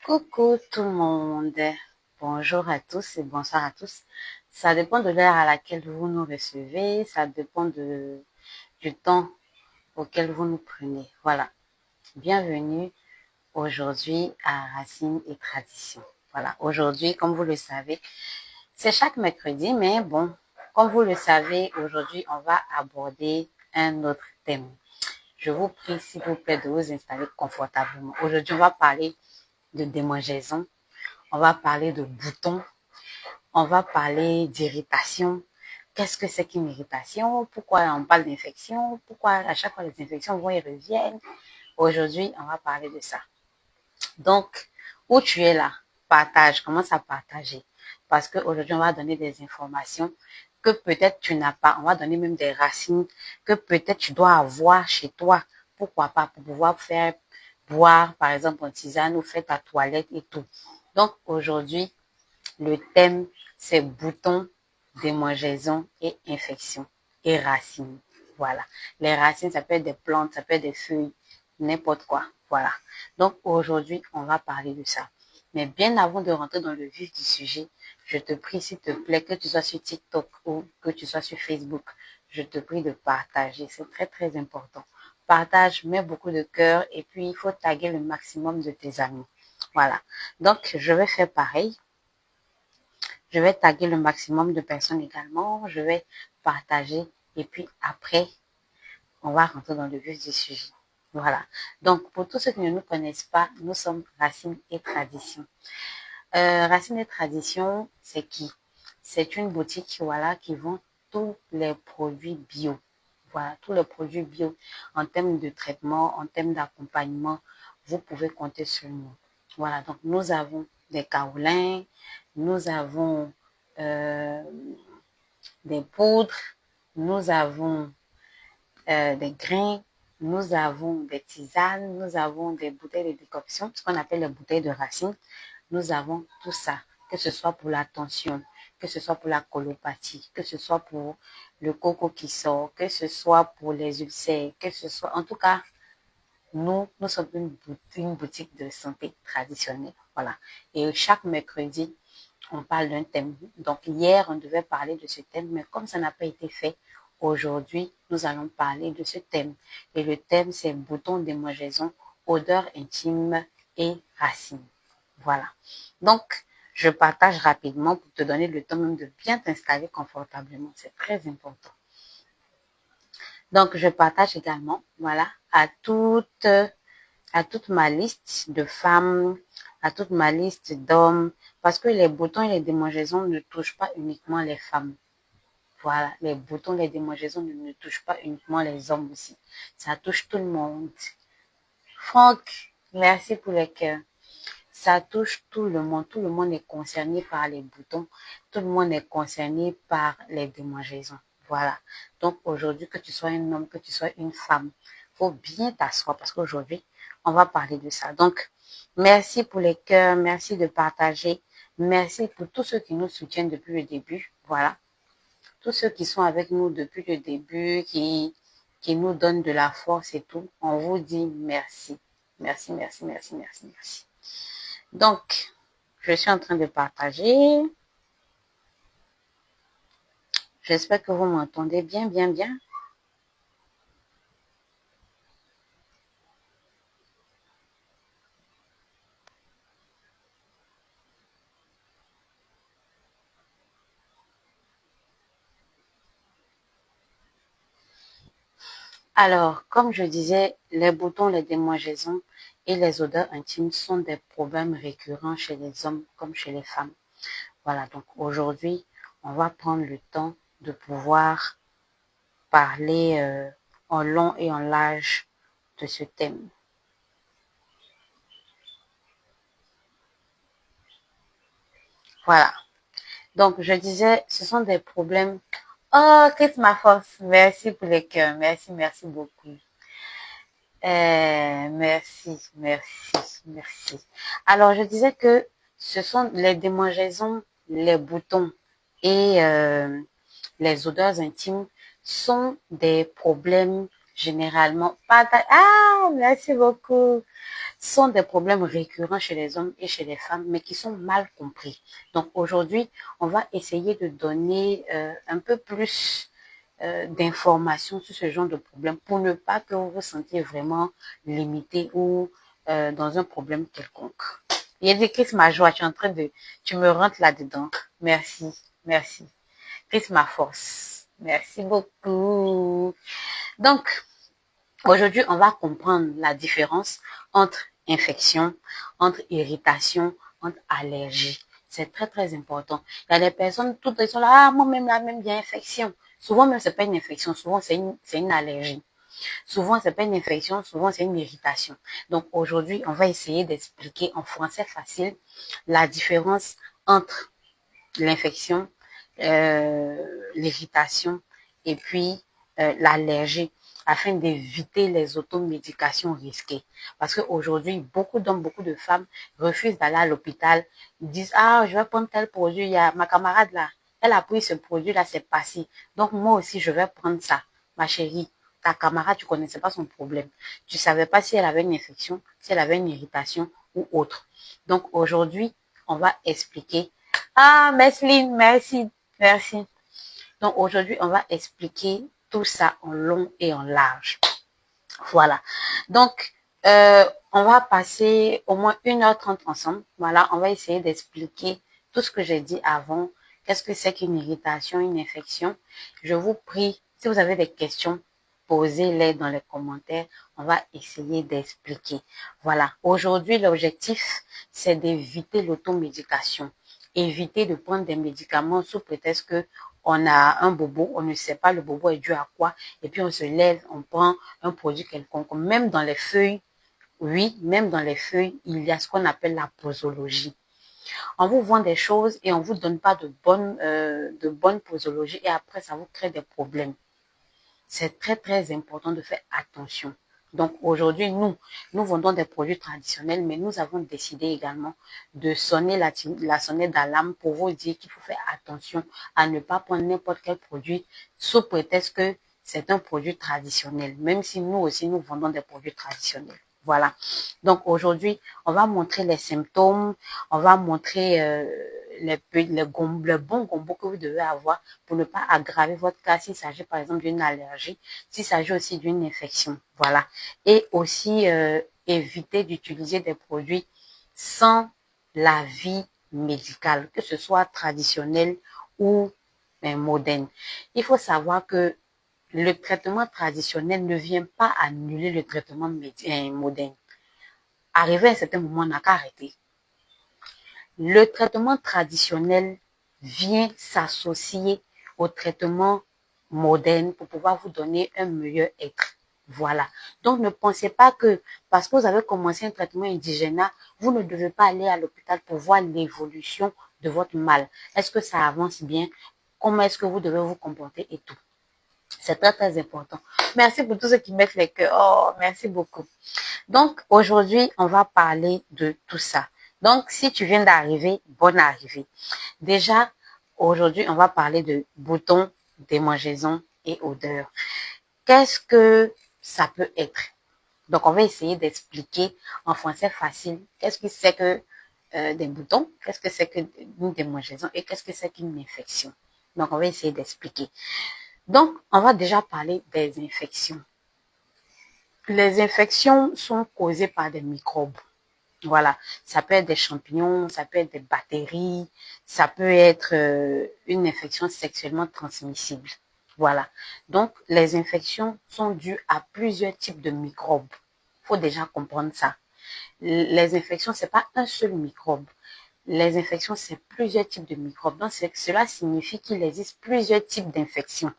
Coucou tout le monde, bonjour à tous et bonsoir à tous. Ça dépend de l'heure à laquelle vous nous recevez, ça dépend du temps auquel vous nous prenez. Voilà, bienvenue aujourd'hui à Racines et Traditions. Voilà, aujourd'hui, comme vous le savez, c'est chaque mercredi, mais bon, comme vous le savez, aujourd'hui, on va aborder un autre thème. Je vous prie, s'il vous plaît, de vous installer confortablement. Aujourd'hui, on va parler de démangeaison. On va parler de boutons, on va parler d'irritation. Qu'est-ce que c'est qu'une irritation? Pourquoi on parle d'infection? Pourquoi à chaque fois les infections vont et reviennent? Aujourd'hui, on va parler de ça. Donc, où tu es là, partage, commence à partager. Parce qu'aujourd'hui, on va donner des informations que peut-être tu n'as pas. On va donner même des racines que peut-être tu dois avoir chez toi. Pourquoi pas? Pour pouvoir faire boire, par exemple, en tisane ou faire ta toilette et tout. Donc, aujourd'hui, le thème, c'est boutons, démangeaisons et infections et racines. Voilà. Les racines, ça peut être des plantes, ça peut être des feuilles, n'importe quoi. Voilà. Donc, aujourd'hui, on va parler de ça. Mais bien avant de rentrer dans le vif du sujet, je te prie, s'il te plaît, que tu sois sur TikTok ou que tu sois sur Facebook, je te prie de partager. C'est très, très important. Partage, mets beaucoup de cœur et puis il faut taguer le maximum de tes amis. Voilà. Donc, je vais faire pareil. Je vais taguer le maximum de personnes également. Je vais partager. Et puis après, on va rentrer dans le vif du sujet. Voilà. Donc, pour tous ceux qui ne nous connaissent pas, nous sommes Racines et Traditions. Racines et Traditions, c'est qui? C'est une boutique, voilà, qui vend tous les produits bio. Voilà, tous les produits bio en termes de traitement, en termes d'accompagnement, vous pouvez compter sur nous. Voilà, donc nous avons des kaolins, nous avons euh, des poudres, nous avons des grains, nous avons des tisanes, nous avons des bouteilles de décoction, ce qu'on appelle les bouteilles de racines. Nous avons tout ça, que ce soit pour la tension, que ce soit pour la colopathie, que ce soit pour le coco qui sort, que ce soit pour les ulcères, que ce soit, en tout cas, nous sommes une boutique de santé traditionnelle. Voilà. Et chaque mercredi, on parle d'un thème. Donc, hier, on devait parler de ce thème, mais comme ça n'a pas été fait, aujourd'hui, nous allons parler de ce thème. Et le thème, c'est boutons, démangeaisons, odeurs intimes et racines. Voilà. Donc, je partage rapidement pour te donner le temps même de bien t'installer confortablement. C'est très important. Donc, je partage également, voilà, à toute ma liste de femmes, à toute ma liste d'hommes, parce que les boutons et les démangeaisons ne touchent pas uniquement les femmes. Voilà, les boutons, les démangeaisons ne touchent pas uniquement les hommes aussi. Ça touche tout le monde. Franck, merci pour les cœurs. Ça touche tout le monde. Tout le monde est concerné par les boutons. Tout le monde est concerné par les démangeaisons. Voilà. Donc aujourd'hui, que tu sois un homme, que tu sois une femme, faut bien t'asseoir parce qu'aujourd'hui, on va parler de ça. Donc, merci pour les cœurs, merci de partager, merci pour tous ceux qui nous soutiennent depuis le début. Voilà. Tous ceux qui sont avec nous depuis le début, qui nous donnent de la force et tout. On vous dit merci. Merci, merci, merci, merci, merci. Donc, je suis en train de partager. J'espère que vous m'entendez bien, bien, bien. Alors, comme je disais, les boutons, les démangeaisons et les odeurs intimes sont des problèmes récurrents chez les hommes comme chez les femmes. Voilà, donc aujourd'hui, on va prendre le temps de pouvoir parler en long et en large de ce thème. Voilà. Donc, je disais, ce sont des problèmes. Oh, quitte ma force. Merci pour les cœurs. Merci, merci beaucoup. Merci, merci, merci. Alors, je disais que ce sont les démangeaisons, les boutons et les odeurs intimes sont des problèmes généralement pas. Ah, merci beaucoup. sont des problèmes récurrents chez les hommes et chez les femmes, mais qui sont mal compris. Donc aujourd'hui, on va essayer de donner un peu plus d'informations sur ce genre de problème pour ne pas que vous vous sentiez vraiment limité ou dans un problème quelconque. Il y a des Chris, ma joie, tu me rentres là-dedans. Merci, merci. Chris, ma force. Merci beaucoup. Donc, aujourd'hui, on va comprendre la différence entre infection, entre irritation, entre allergie. C'est très, très important. Il y a des personnes, toutes elles sont là, ah, moi-même, là, même, il y a infection. Souvent, même, c'est pas une infection. Souvent, c'est une allergie. Souvent, c'est pas une infection. Souvent, c'est une irritation. Donc, aujourd'hui, on va essayer d'expliquer en français facile la différence entre l'infection, l'irritation et puis l'allergie afin d'éviter les automédications risquées. Parce qu'aujourd'hui, beaucoup d'hommes, beaucoup de femmes refusent d'aller à l'hôpital. Ils disent, ah, je vais prendre tel produit. Il y a ma camarade là, elle a pris ce produit-là, c'est passé. Donc, moi aussi, je vais prendre ça. Ma chérie, ta camarade, tu connaissais pas son problème. Tu savais pas si elle avait une infection, si elle avait une irritation ou autre. Donc, aujourd'hui, on va expliquer. Ah, Messeline, merci, merci. Donc, aujourd'hui, on va expliquer tout ça en long et en large. Voilà. Donc, on va passer au moins 1h30 ensemble. Voilà, on va essayer d'expliquer tout ce que j'ai dit avant. Qu'est-ce que c'est qu'une irritation, une infection? Je vous prie, si vous avez des questions, posez-les dans les commentaires. On va essayer d'expliquer. Voilà. Aujourd'hui, l'objectif, c'est d'éviter l'automédication. Éviter de prendre des médicaments sous prétexte que on a un bobo, on ne sait pas le bobo est dû à quoi, et puis on se lève, on prend un produit quelconque. Même dans les feuilles, oui, même dans les feuilles, il y a ce qu'on appelle la posologie. On vous vend des choses et on vous donne pas de bonne posologie et après ça vous crée des problèmes. C'est très très important de faire attention. Donc aujourd'hui, nous vendons des produits traditionnels, mais nous avons décidé également de sonner la sonnette d'alarme pour vous dire qu'il faut faire attention à ne pas prendre n'importe quel produit sous prétexte que c'est un produit traditionnel, même si nous aussi nous vendons des produits traditionnels. Voilà. Donc aujourd'hui, on va montrer les symptômes, on va montrer le bon gombo que vous devez avoir pour ne pas aggraver votre cas s'il s'agit par exemple d'une allergie, s'il s'agit aussi d'une infection. Voilà. Et aussi éviter d'utiliser des produits sans l'avis médical, que ce soit traditionnel ou moderne. Il faut savoir que le traitement traditionnel ne vient pas annuler le traitement moderne. Arrivé à un certain moment, on n'a qu'à arrêter. Le traitement traditionnel vient s'associer au traitement moderne pour pouvoir vous donner un meilleur être. Voilà. Donc, ne pensez pas que parce que vous avez commencé un traitement indigène, vous ne devez pas aller à l'hôpital pour voir l'évolution de votre mal. Est-ce que ça avance bien? Comment est-ce que vous devez vous comporter et tout? C'est très, très important. Merci pour tous ceux qui mettent les cœurs. Oh, merci beaucoup. Donc, aujourd'hui, on va parler de tout ça. Donc, si tu viens d'arriver, bonne arrivée. Déjà, aujourd'hui, on va parler de boutons, démangeaisons et odeurs. Qu'est-ce que ça peut être? Donc, on va essayer d'expliquer en français facile qu'est-ce que c'est que des boutons, qu'est-ce que c'est qu'une démangeaison et qu'est-ce que c'est qu'une infection. Donc, on va essayer d'expliquer. Donc, on va déjà parler des infections. Les infections sont causées par des microbes. Voilà, ça peut être des champignons, ça peut être des bactéries, ça peut être une infection sexuellement transmissible. Voilà. Donc, les infections sont dues à plusieurs types de microbes. Il faut déjà comprendre ça. Les infections, c'est pas un seul microbe. Les infections, c'est plusieurs types de microbes. Donc, cela signifie qu'il existe plusieurs types d'infections.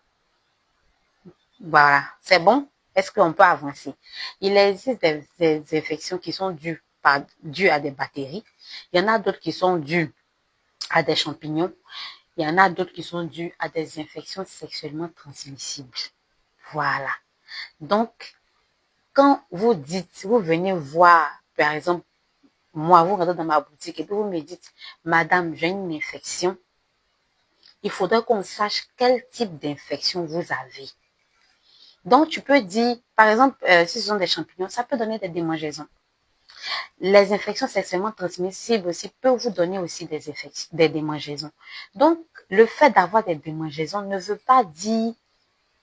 Voilà, c'est bon? Est-ce qu'on peut avancer? Il existe des infections qui sont dues à des bactéries. Il y en a d'autres qui sont dues à des champignons. Il y en a d'autres qui sont dues à des infections sexuellement transmissibles. Voilà. Donc, quand vous venez voir, par exemple, moi, vous rentrez dans ma boutique et puis vous me dites, Madame, j'ai une infection. Il faudrait qu'on sache quel type d'infection vous avez. Donc, tu peux dire, par exemple, si ce sont des champignons, ça peut donner des démangeaisons. Les infections sexuellement transmissibles aussi peuvent vous donner aussi des démangeaisons. Donc, le fait d'avoir des démangeaisons ne veut pas dire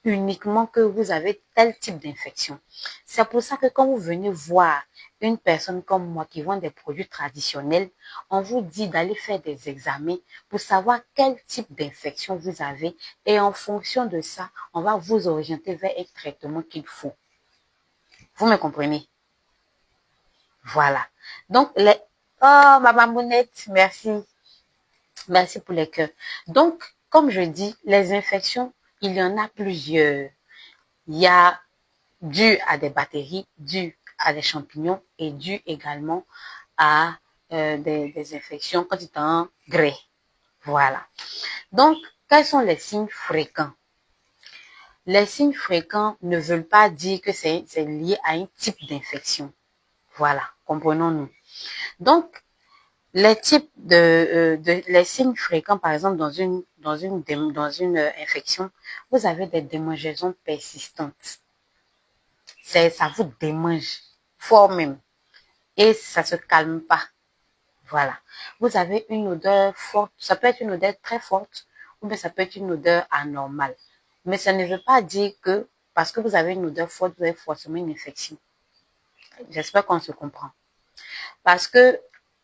uniquement que vous avez tel type d'infection. C'est pour ça que quand vous venez voir une personne comme moi qui vend des produits traditionnels, on vous dit d'aller faire des examens pour savoir quel type d'infection vous avez et en fonction de ça, on va vous orienter vers un traitement qu'il faut. Vous me comprenez? Voilà. Donc, oh, ma mamounette, merci. Merci pour les cœurs. Donc, comme je dis, les infections, il y en a plusieurs. Il y a dû à des bactéries, dû à des champignons et dû également à des infections quand il est en grès. Voilà. Donc, quels sont les signes fréquents? Les signes fréquents ne veulent pas dire que c'est lié à un type d'infection. Voilà, comprenons-nous. Donc, les types les signes fréquents, par exemple, dans une infection, vous avez des démangeaisons persistantes. Ça vous démange fort même. Et ça se calme pas. Voilà. Vous avez une odeur forte. Ça peut être une odeur très forte ou bien ça peut être une odeur anormale. Mais ça ne veut pas dire que parce que vous avez une odeur forte, vous avez forcément une infection. J'espère qu'on se comprend. Parce que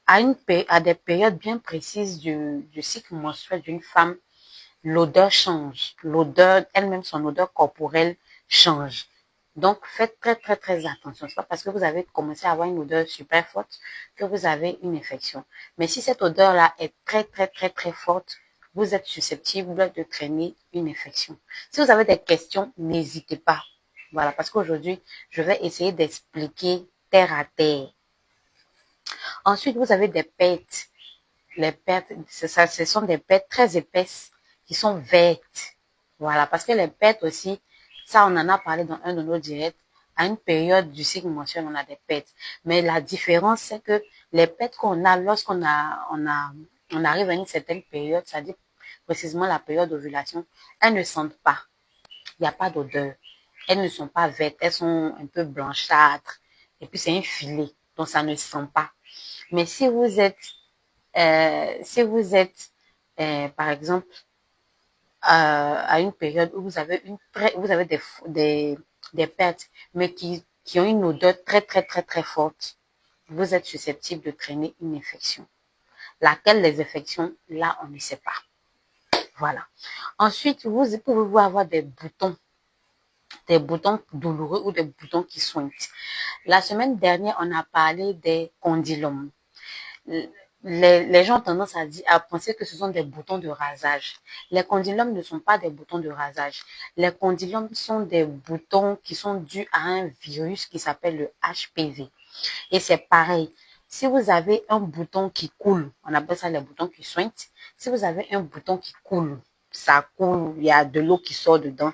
à des périodes bien précises du cycle menstruel d'une femme, l'odeur change. L'odeur, elle-même, son odeur corporelle change. Donc, faites très, très, très attention. C'est pas parce que vous avez commencé à avoir une odeur super forte que vous avez une infection. Mais si cette odeur-là est très, très, très, très forte, vous êtes susceptible de traîner une infection. Si vous avez des questions, n'hésitez pas. Voilà, parce qu'aujourd'hui, je vais essayer d'expliquer terre à terre. Ensuite, vous avez des pertes. Les pertes, ce sont des pertes très épaisses qui sont vertes. Voilà, parce que les pertes aussi, ça, on en a parlé dans un de nos directs. À une période du cycle mensuel, on a des pertes. Mais la différence, c'est que les pertes qu'on a lorsqu'on on arrive à une certaine période, c'est-à-dire précisément la période d'ovulation, elles ne sentent pas. Il n'y a pas d'odeur. Elles ne sont pas vertes, elles sont un peu blanchâtres. Et puis c'est un filet, donc ça ne sent pas. Mais si vous êtes, par exemple, à une période où vous avez des pertes, mais qui ont une odeur très, très, très, très forte, vous êtes susceptible de traîner une infection. Laquelle des infections, là, on ne sait pas. Voilà. Ensuite, vous pouvez avoir des boutons douloureux ou des boutons qui soignent. La semaine dernière, on a parlé des condylomes. Les gens ont tendance à penser que ce sont des boutons de rasage. Les condylomes ne sont pas des boutons de rasage. Les condylomes sont des boutons qui sont dus à un virus qui s'appelle le HPV. Et c'est pareil. Si vous avez un bouton qui coule, on appelle ça les boutons qui suintent. Si vous avez un bouton qui coule, ça coule, il y a de l'eau qui sort dedans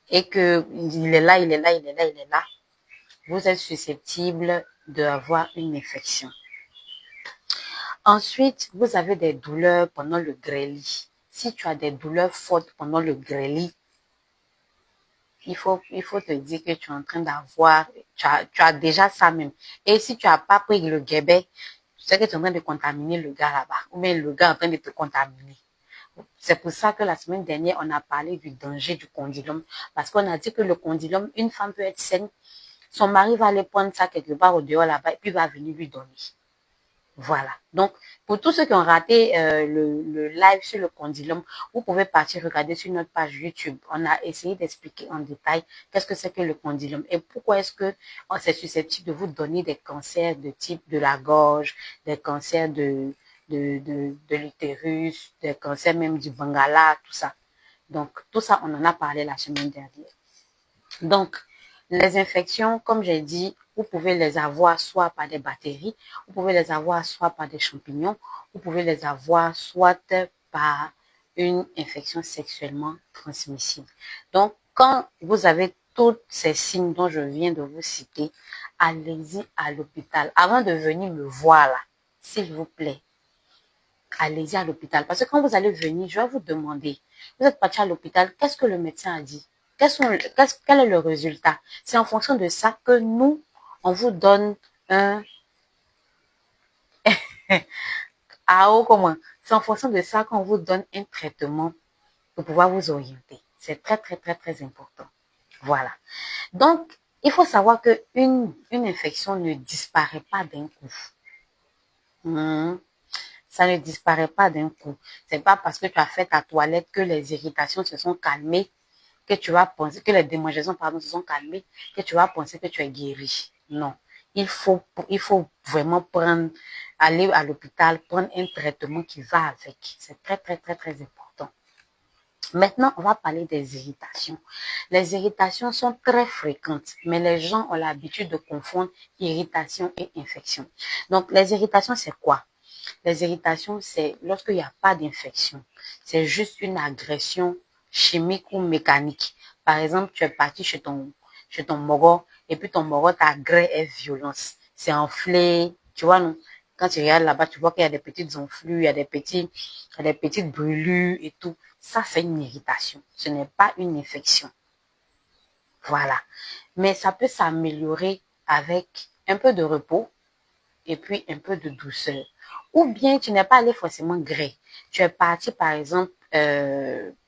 et que il est là, il est là, il est là, il est là, vous êtes susceptible d'avoir une infection. Ensuite, vous avez des douleurs pendant le grêlis. Si tu as des douleurs fortes pendant le grêlis, il faut te dire que tu es en train d'avoir, tu as déjà ça même. Et si tu n'as pas pris le guébé, tu sais que tu es en train de contaminer le gars là-bas, ou bien le gars est en train de te contaminer. C'est pour ça que la semaine dernière, on a parlé du danger du condylome, parce qu'on a dit que le condylome, une femme peut être saine, son mari va aller prendre ça quelque part au dehors là-bas, et puis va venir lui donner. Voilà. Donc, pour tous ceux qui ont raté le live sur le condylome, vous pouvez partir regarder sur notre page YouTube. On a essayé d'expliquer en détail qu'est-ce que c'est que le condylome et pourquoi est-ce que c'est susceptible de vous donner des cancers de type de la gorge, des cancers de l'utérus, des cancers même du Bengala, tout ça. Donc, tout ça, on en a parlé la semaine dernière. Donc, les infections, comme j'ai dit, vous pouvez les avoir soit par des bactéries, vous pouvez les avoir soit par des champignons, vous pouvez les avoir soit par une infection sexuellement transmissible. Donc, quand vous avez tous ces signes dont je viens de vous citer, allez-y à l'hôpital. Avant de venir me voir là, s'il vous plaît, allez-y à l'hôpital. Parce que quand vous allez venir, je vais vous demander, vous êtes parti à l'hôpital, qu'est-ce que le médecin a dit? Quel est le résultat? C'est en fonction de ça que nous, on vous donne un Ah, oh, comment? C'est en fonction de ça qu'on vous donne un traitement pour pouvoir vous orienter. C'est très, très, très, très important. Voilà. Donc, il faut savoir que une infection ne disparaît pas d'un coup. Hmm. Ça ne disparaît pas d'un coup. C'est pas parce que tu as fait ta toilette que les irritations se sont calmées, que tu vas penser, que les démangeaisons, pardon, se sont calmées, que tu vas penser que tu es guéri. Non. Il faut vraiment aller à l'hôpital, prendre un traitement qui va avec. C'est très, très, très, très important. Maintenant, on va parler des irritations. Les irritations sont très fréquentes, mais les gens ont l'habitude de confondre irritation et infection. Donc, les irritations, c'est quoi? Les irritations, c'est lorsqu'il n'y a pas d'infection. C'est juste une agression chimique ou mécanique. Par exemple, tu es parti chez ton moro et puis ton moro t'agresse et violence. C'est enflé, tu vois, non? Quand tu regardes là-bas, tu vois qu'il y a des petites enflures, il y a des petites brûlures et tout. Ça, c'est une irritation. Ce n'est pas une infection. Voilà. Mais ça peut s'améliorer avec un peu de repos et puis un peu de douceur. Ou bien tu n'es pas allé forcément gré. Tu es parti, par exemple,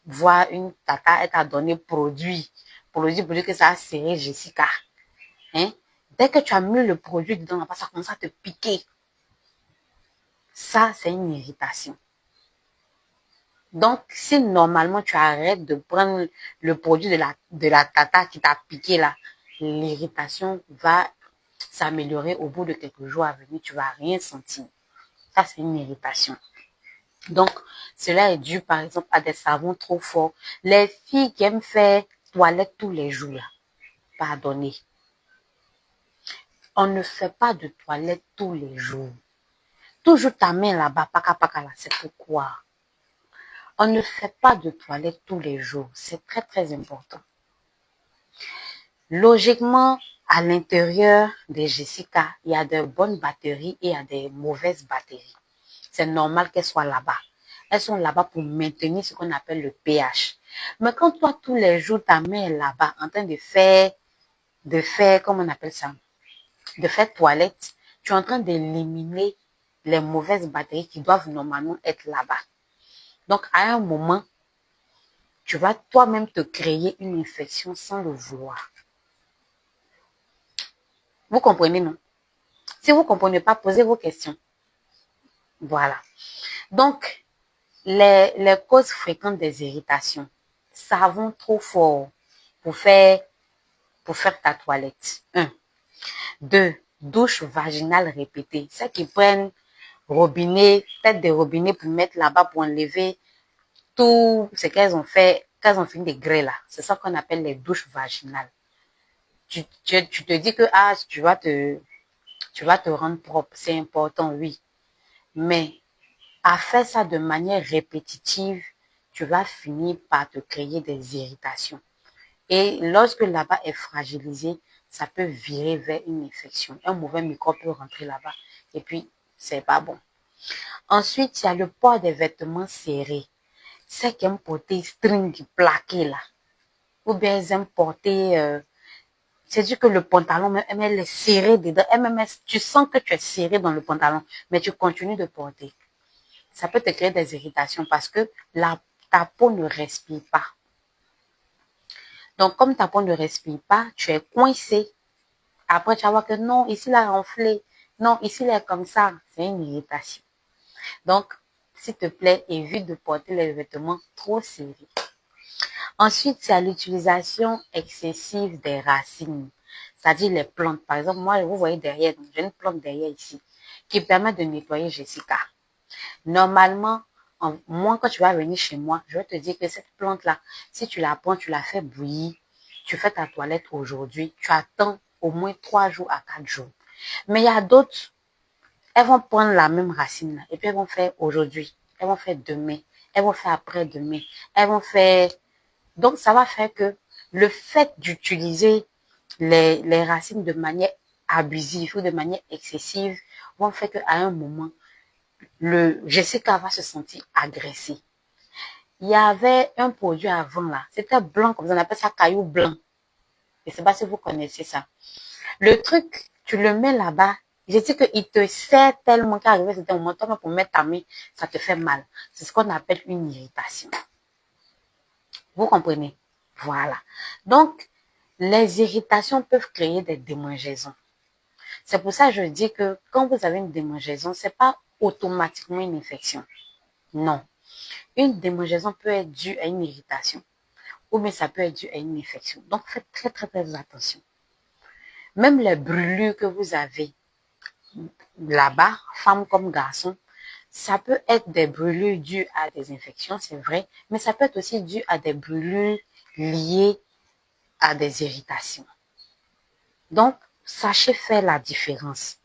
voir une tata, elle t'a donné produit que ça a serré Jessica. Hein? Dès que tu as mis le produit dedans, ça commence à te piquer. Ça, c'est une irritation. Donc, si normalement tu arrêtes de prendre le produit de la tata qui t'a piqué là, l'irritation va s'améliorer au bout de quelques jours à venir, tu vas rien sentir. Ça, c'est une irritation. Donc, cela est dû, par exemple, à des savons trop forts. Les filles qui aiment faire toilette tous les jours, là, pardonnez. On ne fait pas de toilette tous les jours. Toujours ta main là-bas, paka là, c'est pourquoi. On ne fait pas de toilette tous les jours. C'est très, très important. Logiquement, à l'intérieur des Jessica, il y a de bonnes batteries et il y a des mauvaises batteries. C'est normal qu'elles soient là-bas. Elles sont là-bas pour maintenir ce qu'on appelle le pH. Mais quand toi, tous les jours, ta main est là-bas en train de faire, comment on appelle ça? De faire toilette, tu es en train d'éliminer les mauvaises batteries qui doivent normalement être là-bas. Donc, à un moment, tu vas toi-même te créer une infection sans le vouloir. Vous comprenez, non? Si vous ne comprenez pas, posez vos questions. Voilà. Donc, les causes fréquentes des irritations. Savon trop fort pour faire ta toilette. 1. 2. Douche vaginale répétée. Ceux qui prennent robinet, peut-être des robinets pour mettre là-bas pour enlever tout ce qu'elles ont fini de grêler là. C'est ça qu'on appelle les douches vaginales. Tu te dis que tu vas te rendre propre, c'est important, oui. Mais à faire ça de manière répétitive, tu vas finir par te créer des irritations. Et lorsque là-bas est fragilisé, ça peut virer vers une infection. Un mauvais microbe peut rentrer là-bas et puis c'est pas bon. Ensuite, il y a le port des vêtements serrés. Ceux qui aiment porter string plaqué là. Ou bien ils aiment porter... c'est-à-dire que le pantalon, même, elle est serré dedans. Tu sens que tu es serré dans le pantalon, mais tu continues de porter. Ça peut te créer des irritations parce que ta peau ne respire pas. Donc, comme ta peau ne respire pas, tu es coincé. Après, tu vas voir que non, ici, là, enflé. Non, ici, là, comme ça. C'est une irritation. Donc, s'il te plaît, évite de porter les vêtements trop serrés. Ensuite, c'est l'utilisation excessive des racines, c'est-à-dire les plantes. Par exemple, moi, vous voyez derrière, j'ai une plante derrière ici qui permet de nettoyer Jessica. Normalement, moi, quand tu vas venir chez moi, je vais te dire que cette plante-là, si tu la prends, tu la fais bouillir, tu fais ta toilette aujourd'hui, tu attends au moins 3 jours à 4 jours. Mais il y a d'autres, elles vont prendre la même racine là, et puis elles vont faire aujourd'hui, elles vont faire demain, elles vont faire après-demain, elles vont faire... Donc, ça va faire que le fait d'utiliser les racines de manière abusive ou de manière excessive vont faire qu'à un moment, le Jessica va se sentir agressé. Il y avait un produit avant là, c'était blanc, comme ça, on appelle ça caillou blanc. Je ne sais pas si vous connaissez ça. Le truc, tu le mets là-bas Je dis qu'il te sert tellement qu'arrivé à un moment, toi, pour mettre ta main, ça te fait mal. C'est ce qu'on appelle une irritation. Vous comprenez? Voilà. Donc, les irritations peuvent créer des démangeaisons. C'est pour ça que je dis que quand vous avez une démangeaison, c'est pas automatiquement une infection. Non. Une démangeaison peut être due à une irritation ou bien ça peut être dû à une infection. Donc, faites très, très, très attention. Même les brûlures que vous avez là-bas, femmes comme garçons, ça peut être des brûlures dues à des infections, c'est vrai, mais ça peut être aussi dû à des brûlures liées à des irritations. Donc, sachez faire la différence.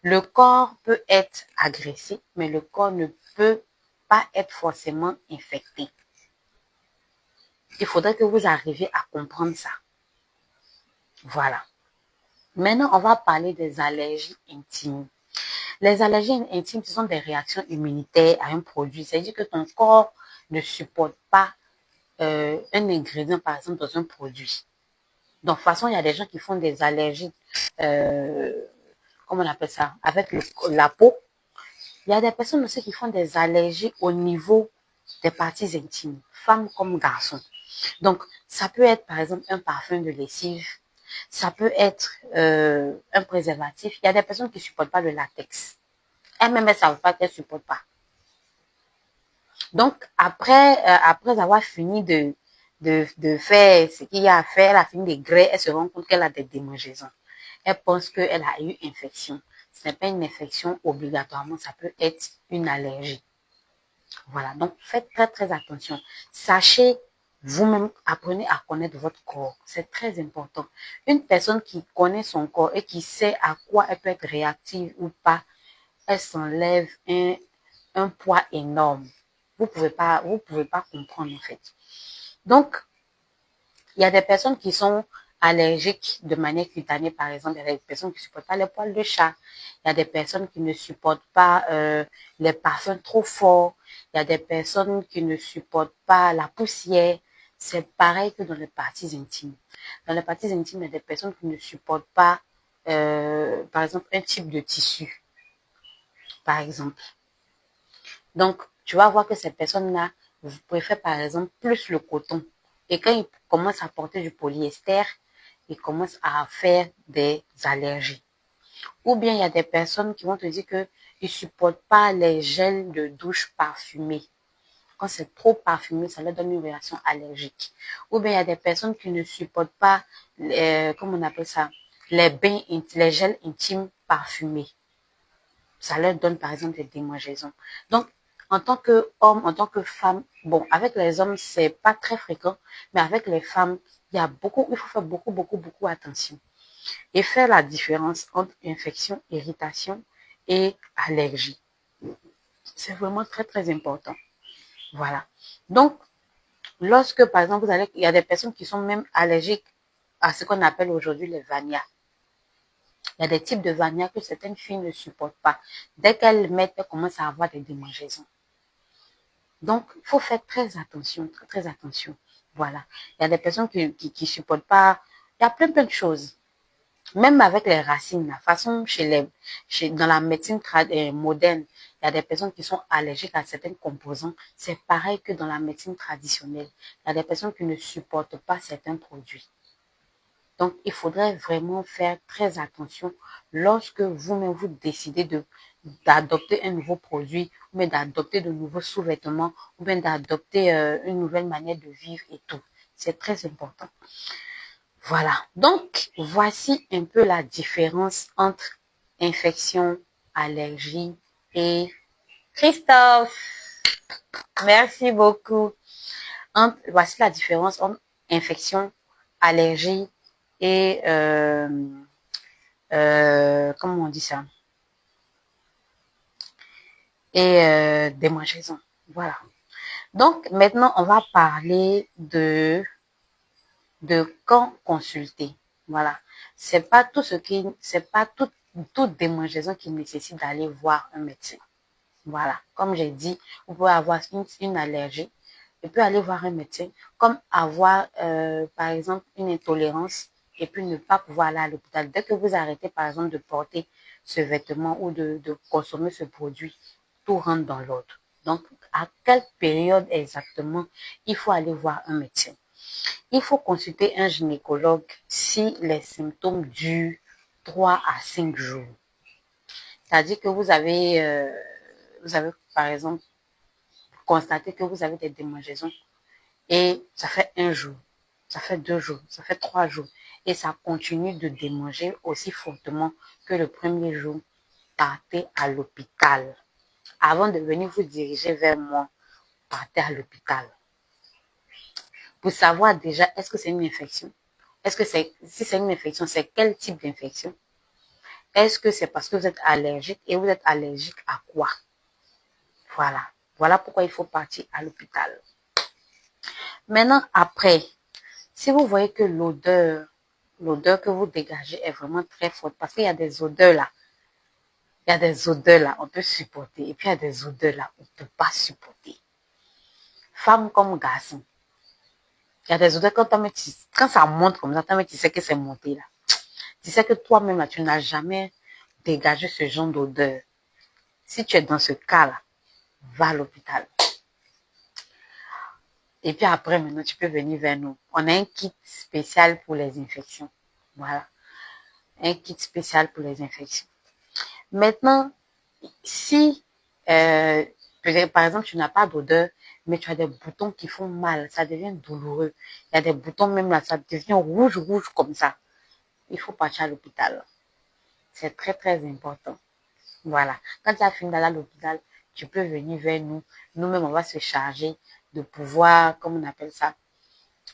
Le corps peut être agressé, mais le corps ne peut pas être forcément infecté. Il faudrait que vous arriviez à comprendre ça. Voilà. Maintenant, on va parler des allergies intimes. Les allergies intimes, ce sont des réactions immunitaires à un produit. C'est-à-dire que ton corps ne supporte pas un ingrédient, par exemple, dans un produit. Donc, de toute façon, il y a des gens qui font des allergies, euh, comment on appelle ça, avec la peau. Il y a des personnes aussi qui font des allergies au niveau des parties intimes, femmes comme garçons. Donc, ça peut être, par exemple, un parfum de lessive. Ça peut être un préservatif. Il y a des personnes qui ne supportent pas le latex. Elles-mêmes, elles ne savent pas qu'elles ne supportent pas. Donc, après avoir fini de faire ce qu'il y a à faire, elle a fini de grêler, elle se rend compte qu'elle a des démangeaisons. Elle pense qu'elle a eu une infection. Ce n'est pas une infection obligatoirement, ça peut être une allergie. Voilà, donc faites très très attention. Sachez, vous-même, apprenez à connaître votre corps. C'est très important. Une personne qui connaît son corps et qui sait à quoi elle peut être réactive ou pas, elle s'enlève un poids énorme. Vous pouvez pas comprendre en fait. Donc, il y a des personnes qui sont allergiques de manière cutanée, par exemple. Il y a des personnes qui ne supportent pas les poils de chat. Il y a des personnes qui ne supportent pas les parfums trop forts. Il y a des personnes qui ne supportent pas la poussière. C'est pareil que dans les parties intimes. Dans les parties intimes, il y a des personnes qui ne supportent pas, par exemple, un type de tissu, par exemple. Donc, tu vas voir que ces personnes-là, vous préfèrent par exemple plus le coton. Et quand ils commencent à porter du polyester, ils commencent à faire des allergies. Ou bien il y a des personnes qui vont te dire qu'ils ne supportent pas les gels de douche parfumés. Quand c'est trop parfumé, ça leur donne une réaction allergique. Ou bien il y a des personnes qui ne supportent pas, comment on appelle ça, les gels intimes parfumés. Ça leur donne par exemple des démangeaisons. Donc, en tant qu'homme, en tant que femme, bon, avec les hommes, c'est pas très fréquent, mais avec les femmes, il faut faire beaucoup, beaucoup, beaucoup attention. Et faire la différence entre infection, irritation et allergie. C'est vraiment très, très important. Voilà. Donc, lorsque, par exemple, il y a des personnes qui sont même allergiques à ce qu'on appelle aujourd'hui les vanias. Il y a des types de vanias que certaines filles ne supportent pas. Dès qu'elles mettent, elles commencent à avoir des démangeaisons. Donc, il faut faire très attention, très, très attention. Voilà. Il y a des personnes qui supportent pas. Il y a plein, plein de choses. Même avec les racines, la façon dans la médecine moderne, il y a des personnes qui sont allergiques à certains composants. C'est pareil que dans la médecine traditionnelle. Il y a des personnes qui ne supportent pas certains produits. Donc, il faudrait vraiment faire très attention lorsque vous-même vous décidez d'adopter un nouveau produit, ou bien d'adopter de nouveaux sous-vêtements, ou bien d'adopter une nouvelle manière de vivre et tout. C'est très important. Voilà. Donc, voici un peu la différence entre infection, allergie et Christophe. Merci beaucoup. Voici la différence entre infection, allergie et comment on dit ça? Et démangeaison. Voilà. Donc, maintenant, on va parler de quand consulter. Voilà. C'est pas toute démangeaison qui nécessite d'aller voir un médecin. Voilà. Comme j'ai dit, vous pouvez avoir une allergie et puis aller voir un médecin, comme avoir, par exemple, une intolérance et puis ne pas pouvoir aller à l'hôpital. Dès que vous arrêtez, par exemple, de porter ce vêtement ou de consommer ce produit, tout rentre dans l'ordre. Donc, à quelle période exactement il faut aller voir un médecin? Il faut consulter un gynécologue si les symptômes durent 3 à 5 jours. C'est-à-dire que vous avez, par exemple, constaté que vous avez des démangeaisons et ça fait un jour, ça fait 2 jours, ça fait 3 jours et ça continue de démanger aussi fortement que le premier jour. Partez à l'hôpital. Avant de venir vous diriger vers moi, partez à l'hôpital. Pour savoir déjà, est-ce que c'est une infection? Si c'est une infection, c'est quel type d'infection? Est-ce que c'est parce que vous êtes allergique et vous êtes allergique à quoi? Voilà. Voilà pourquoi il faut partir à l'hôpital. Maintenant, après, si vous voyez que l'odeur que vous dégagez est vraiment très forte, parce qu'il y a des odeurs là, on peut supporter, et puis il y a des odeurs là, on ne peut pas supporter. Femme comme garçon, il y a des odeurs quand ça monte comme ça, tu sais que c'est monté là. Tu sais que toi-même là, tu n'as jamais dégagé ce genre d'odeur. Si tu es dans ce cas-là, va à l'hôpital. Et puis après, maintenant, tu peux venir vers nous. On a un kit spécial pour les infections. Voilà. Un kit spécial pour les infections. Maintenant, si, peut-être, par exemple, tu n'as pas d'odeur, mais tu as des boutons qui font mal, ça devient douloureux. Il y a des boutons même là, ça devient rouge comme ça. Il faut partir à l'hôpital. C'est très, très important. Voilà. Quand tu as fini d'aller à l'hôpital, tu peux venir vers nous. Nous-mêmes, on va se charger de pouvoir, comme on appelle ça,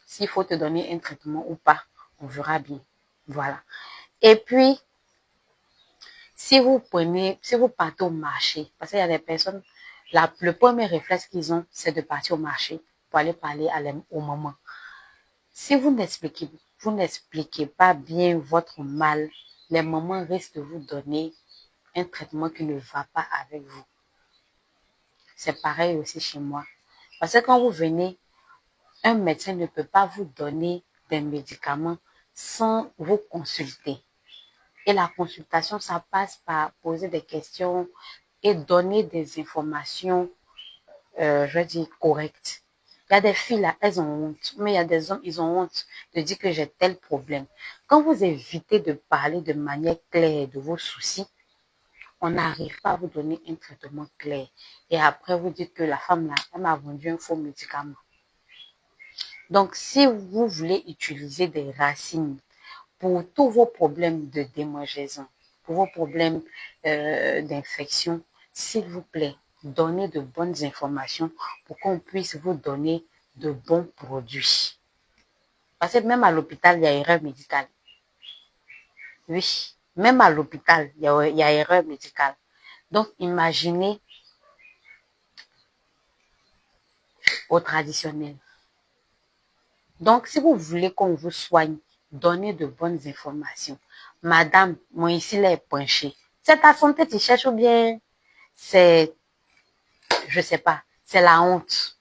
s'il faut te donner un traitement ou pas, on verra bien. Voilà. Et puis, si vous partez au marché, parce qu'il y a des personnes, le premier réflexe qu'ils ont, c'est de partir au marché pour aller parler aux mamans. Si vous n'expliquez pas bien votre mal, les mamans risquent de vous donner un traitement qui ne va pas avec vous. C'est pareil aussi chez moi. Parce que quand vous venez, un médecin ne peut pas vous donner des médicaments sans vous consulter. Et la consultation, ça passe par poser des questions et donner des informations, je vais dire, correctes. Il y a des filles là, elles ont honte, mais il y a des hommes, ils ont honte de dire que j'ai tel problème. Quand vous évitez de parler de manière claire de vos soucis, on n'arrive pas à vous donner un traitement clair. Et après, vous dites que la femme là, elle m'a vendu un faux médicament. Donc, si vous voulez utiliser des racines pour tous vos problèmes de démangeaison, pour vos problèmes d'infection, s'il vous plaît, donnez de bonnes informations pour qu'on puisse vous donner de bons produits. Parce que même à l'hôpital, il y a erreur médicale. Oui, même à l'hôpital, il y a erreur médicale. Donc, imaginez au traditionnel. Donc, si vous voulez qu'on vous soigne, donnez de bonnes informations. Madame, moi ici, là est penché. C'est ta santé que tu cherches ou bien c'est, je sais pas, c'est la honte.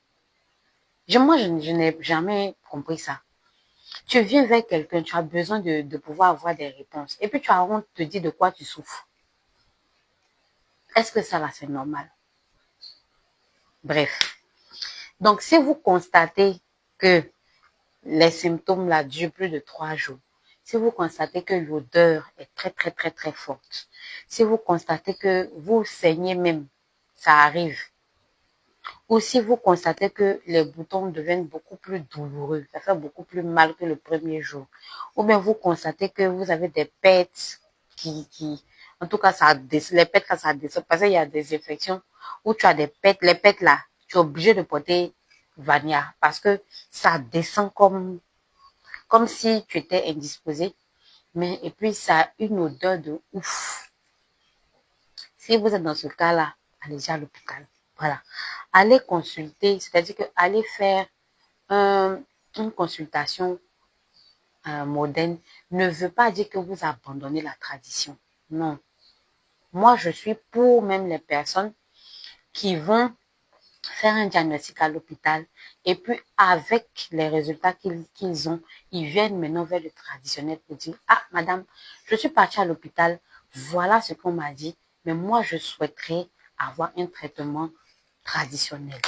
Moi, je n'ai jamais compris ça. Tu viens vers quelqu'un, tu as besoin de pouvoir avoir des réponses. Et puis tu as honte de dire de quoi tu souffres. Est-ce que ça là, c'est normal? Bref. Donc, si vous constatez que les symptômes là durent plus de 3 jours, si vous constatez que l'odeur est très, très, très, très forte, si vous constatez que vous saignez même, ça arrive, ou si vous constatez que les boutons deviennent beaucoup plus douloureux, ça fait beaucoup plus mal que le premier jour, ou bien vous constatez que vous avez des pets en tout cas, les pets quand ça descend, parce qu'il y a des infections où tu as des pets, les pets là, tu es obligé de porter Vania parce que ça descend comme si tu étais indisposé, mais et puis ça a une odeur de ouf. Si vous êtes dans ce cas-là, allez à l'hôpital. Voilà. Allez consulter, c'est-à-dire que allez faire une consultation moderne ne veut pas dire que vous abandonnez la tradition. Non. Moi, je suis pour même les personnes qui vont faire un diagnostic à l'hôpital et puis avec les résultats qu'ils ont, ils viennent maintenant vers le traditionnel pour dire, ah, madame, je suis partie à l'hôpital, Voilà ce qu'on m'a dit. Mais moi, je souhaiterais avoir un traitement traditionnel.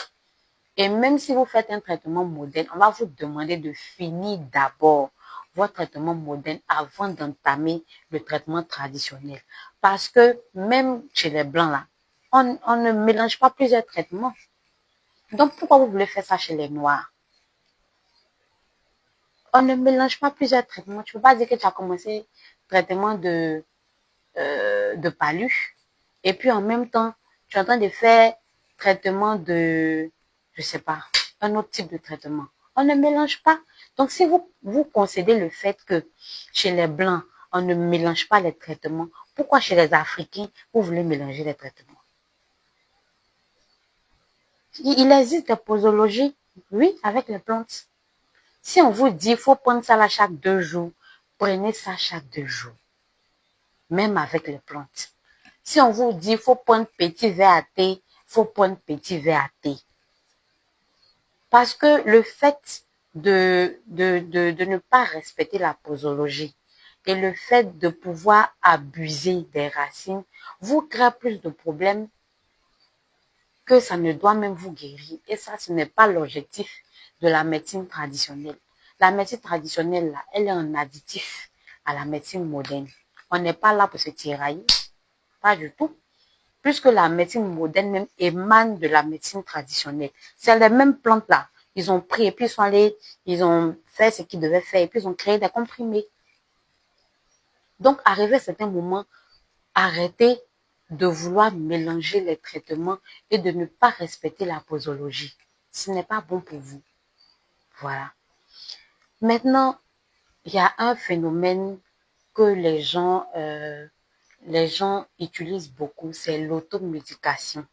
Et même si vous faites un traitement moderne, on va vous demander de finir d'abord votre traitement moderne avant d'entamer le traitement traditionnel. Parce que même chez les Blancs, là, on ne mélange pas plusieurs traitements. Donc, pourquoi vous voulez faire ça chez les Noirs? On ne mélange pas plusieurs traitements. Tu ne peux pas dire que tu as commencé traitement de palu et puis en même temps, tu es en train de faire traitement de, je sais pas, un autre type de traitement. On ne mélange pas. Donc, si vous concédez le fait que chez les Blancs, on ne mélange pas les traitements, pourquoi chez les Africains, vous voulez mélanger les traitements? Il existe des posologies, oui, avec les plantes. Si on vous dit, il faut prendre ça là chaque 2 jours, prenez ça chaque 2 jours, même avec les plantes. Si on vous dit, il faut prendre petit verre à thé, il faut prendre petit verre à thé. Parce que le fait de ne pas respecter la posologie et le fait de pouvoir abuser des racines vous crée plus de problèmes que ça ne doit même vous guérir. Et ça, ce n'est pas l'objectif de la médecine traditionnelle. La médecine traditionnelle, là, elle est un additif à la médecine moderne. On n'est pas là pour se tirailler, pas du tout. Puisque la médecine moderne même émane de la médecine traditionnelle. C'est les mêmes plantes-là. Ils ont pris et puis ils ont fait ce qu'ils devaient faire et puis ils ont créé des comprimés. Donc, arrivé à un certain moment, arrêtez de vouloir mélanger les traitements et de ne pas respecter la posologie. Ce n'est pas bon pour vous. Voilà. Maintenant, il y a un phénomène que les gens utilisent beaucoup, c'est l'automédication.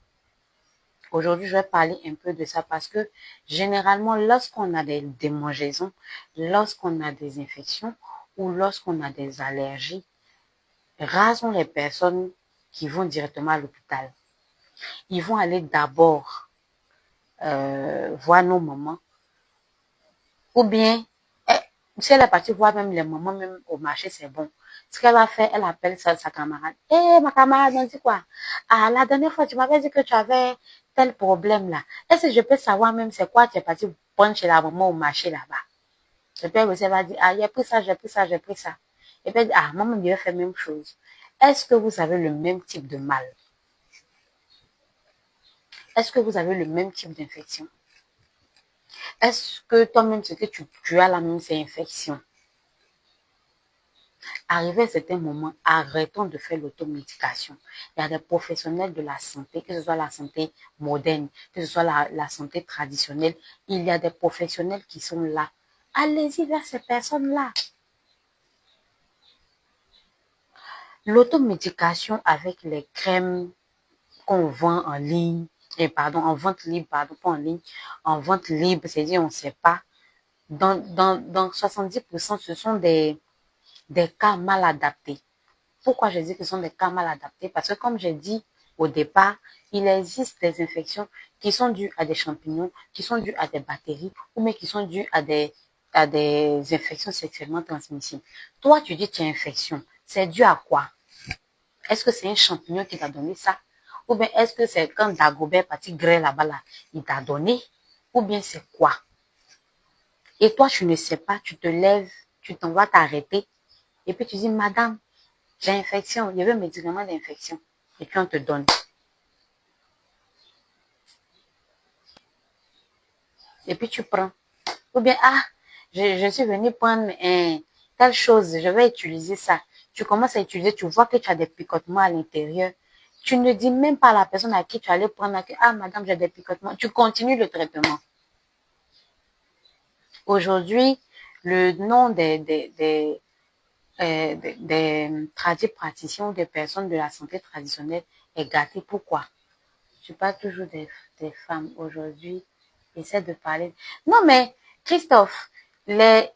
Aujourd'hui, je vais parler un peu de ça parce que généralement, lorsqu'on a des démangeaisons, lorsqu'on a des infections ou lorsqu'on a des allergies, rares sont les personnes qui vont directement à l'hôpital. Ils vont aller d'abord voir nos mamans ou bien, si elle est partie voir même les mamans, même au marché, c'est bon. Ce qu'elle va faire, elle appelle sa camarade. Eh, ma camarade, on dit quoi? Ah, la dernière fois, tu m'avais dit que tu avais tel problème là. Est-ce que je peux savoir même c'est quoi tu es parti prendre chez la maman au marché là-bas? Et puis elle va dire, ah, j'ai pris ça, j'ai pris ça, j'ai pris ça. Et puis elle dit, ah, maman, je vais faire la même chose. Est-ce que vous avez le même type de mal? Est-ce que vous avez le même type d'infection? Est-ce que toi-même, ce que tu as la même, c'est infection? Arrivé à un certain moment, arrêtons de faire l'automédication. Il y a des professionnels de la santé, que ce soit la santé moderne, que ce soit la santé traditionnelle. Il y a des professionnels qui sont là. Allez-y vers ces personnes-là. L'automédication avec les crèmes qu'on vend en ligne, et pardon, en vente libre, pardon, pas en ligne, en vente libre, c'est-à-dire on ne sait pas. Dans 70%, ce sont des cas mal adaptés. Pourquoi je dis que ce sont des cas mal adaptés? Parce que comme j'ai dit au départ, il existe des infections qui sont dues à des champignons, qui sont dues à des bactéries, ou mais qui sont dues à des infections sexuellement transmissibles. Toi, tu dis que tu as une infection. C'est dû à quoi? Est-ce que c'est un champignon qui t'a donné ça? Ou bien est-ce que c'est quand Dagobert parti grêle là-bas, là, il t'a donné? Ou bien c'est quoi? Et toi, tu ne sais pas, tu te lèves, tu t'en vas t'arrêter, et puis tu dis, madame, j'ai infection, il y avait un médicament d'infection. Et puis on te donne. Et puis tu prends. Ou bien, ah, je suis venue prendre telle chose, je vais utiliser ça. Tu commences à utiliser, tu vois que tu as des picotements à l'intérieur. Tu ne dis même pas à la personne à qui tu allais prendre, ah, madame, j'ai des picotements. Tu continues le traitement. Aujourd'hui, le nom des praticiens ou des personnes de la santé traditionnelle est gâté. Pourquoi? Je parle toujours des femmes aujourd'hui. J'essaie de parler. Non, mais Christophe, les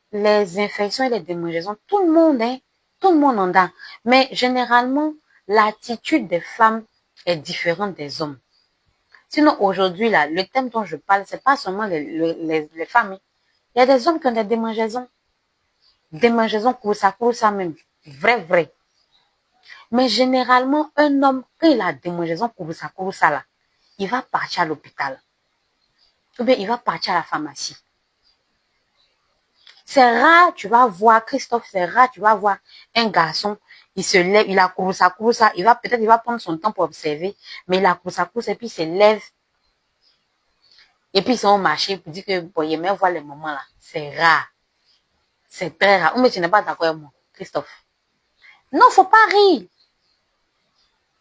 infections et les démangeaisons, tout le monde, hein, tout le monde en a. Mais généralement, l'attitude des femmes est différente des hommes. Sinon, aujourd'hui, là, le thème dont je parle, c'est pas seulement les femmes. Hein. Il y a des hommes qui ont des démangeaisons. Démangeaisons, ça même. Vrai, vrai. Mais généralement, un homme, quand il a des démangeaison pour ça là, il va partir à l'hôpital. Ou bien il va partir à la pharmacie. C'est rare, tu vas voir, Christophe, c'est rare, tu vas voir un garçon, il se lève, il a couru ça, il va peut-être, il va prendre son temps pour observer, mais il a couru ça, et puis il se lève, et puis ils sont au marché pour dire que, bon, il aimait voir les moments là. C'est rare. C'est très rare. Mais tu n'es pas d'accord avec moi, Christophe. Non, faut pas rire.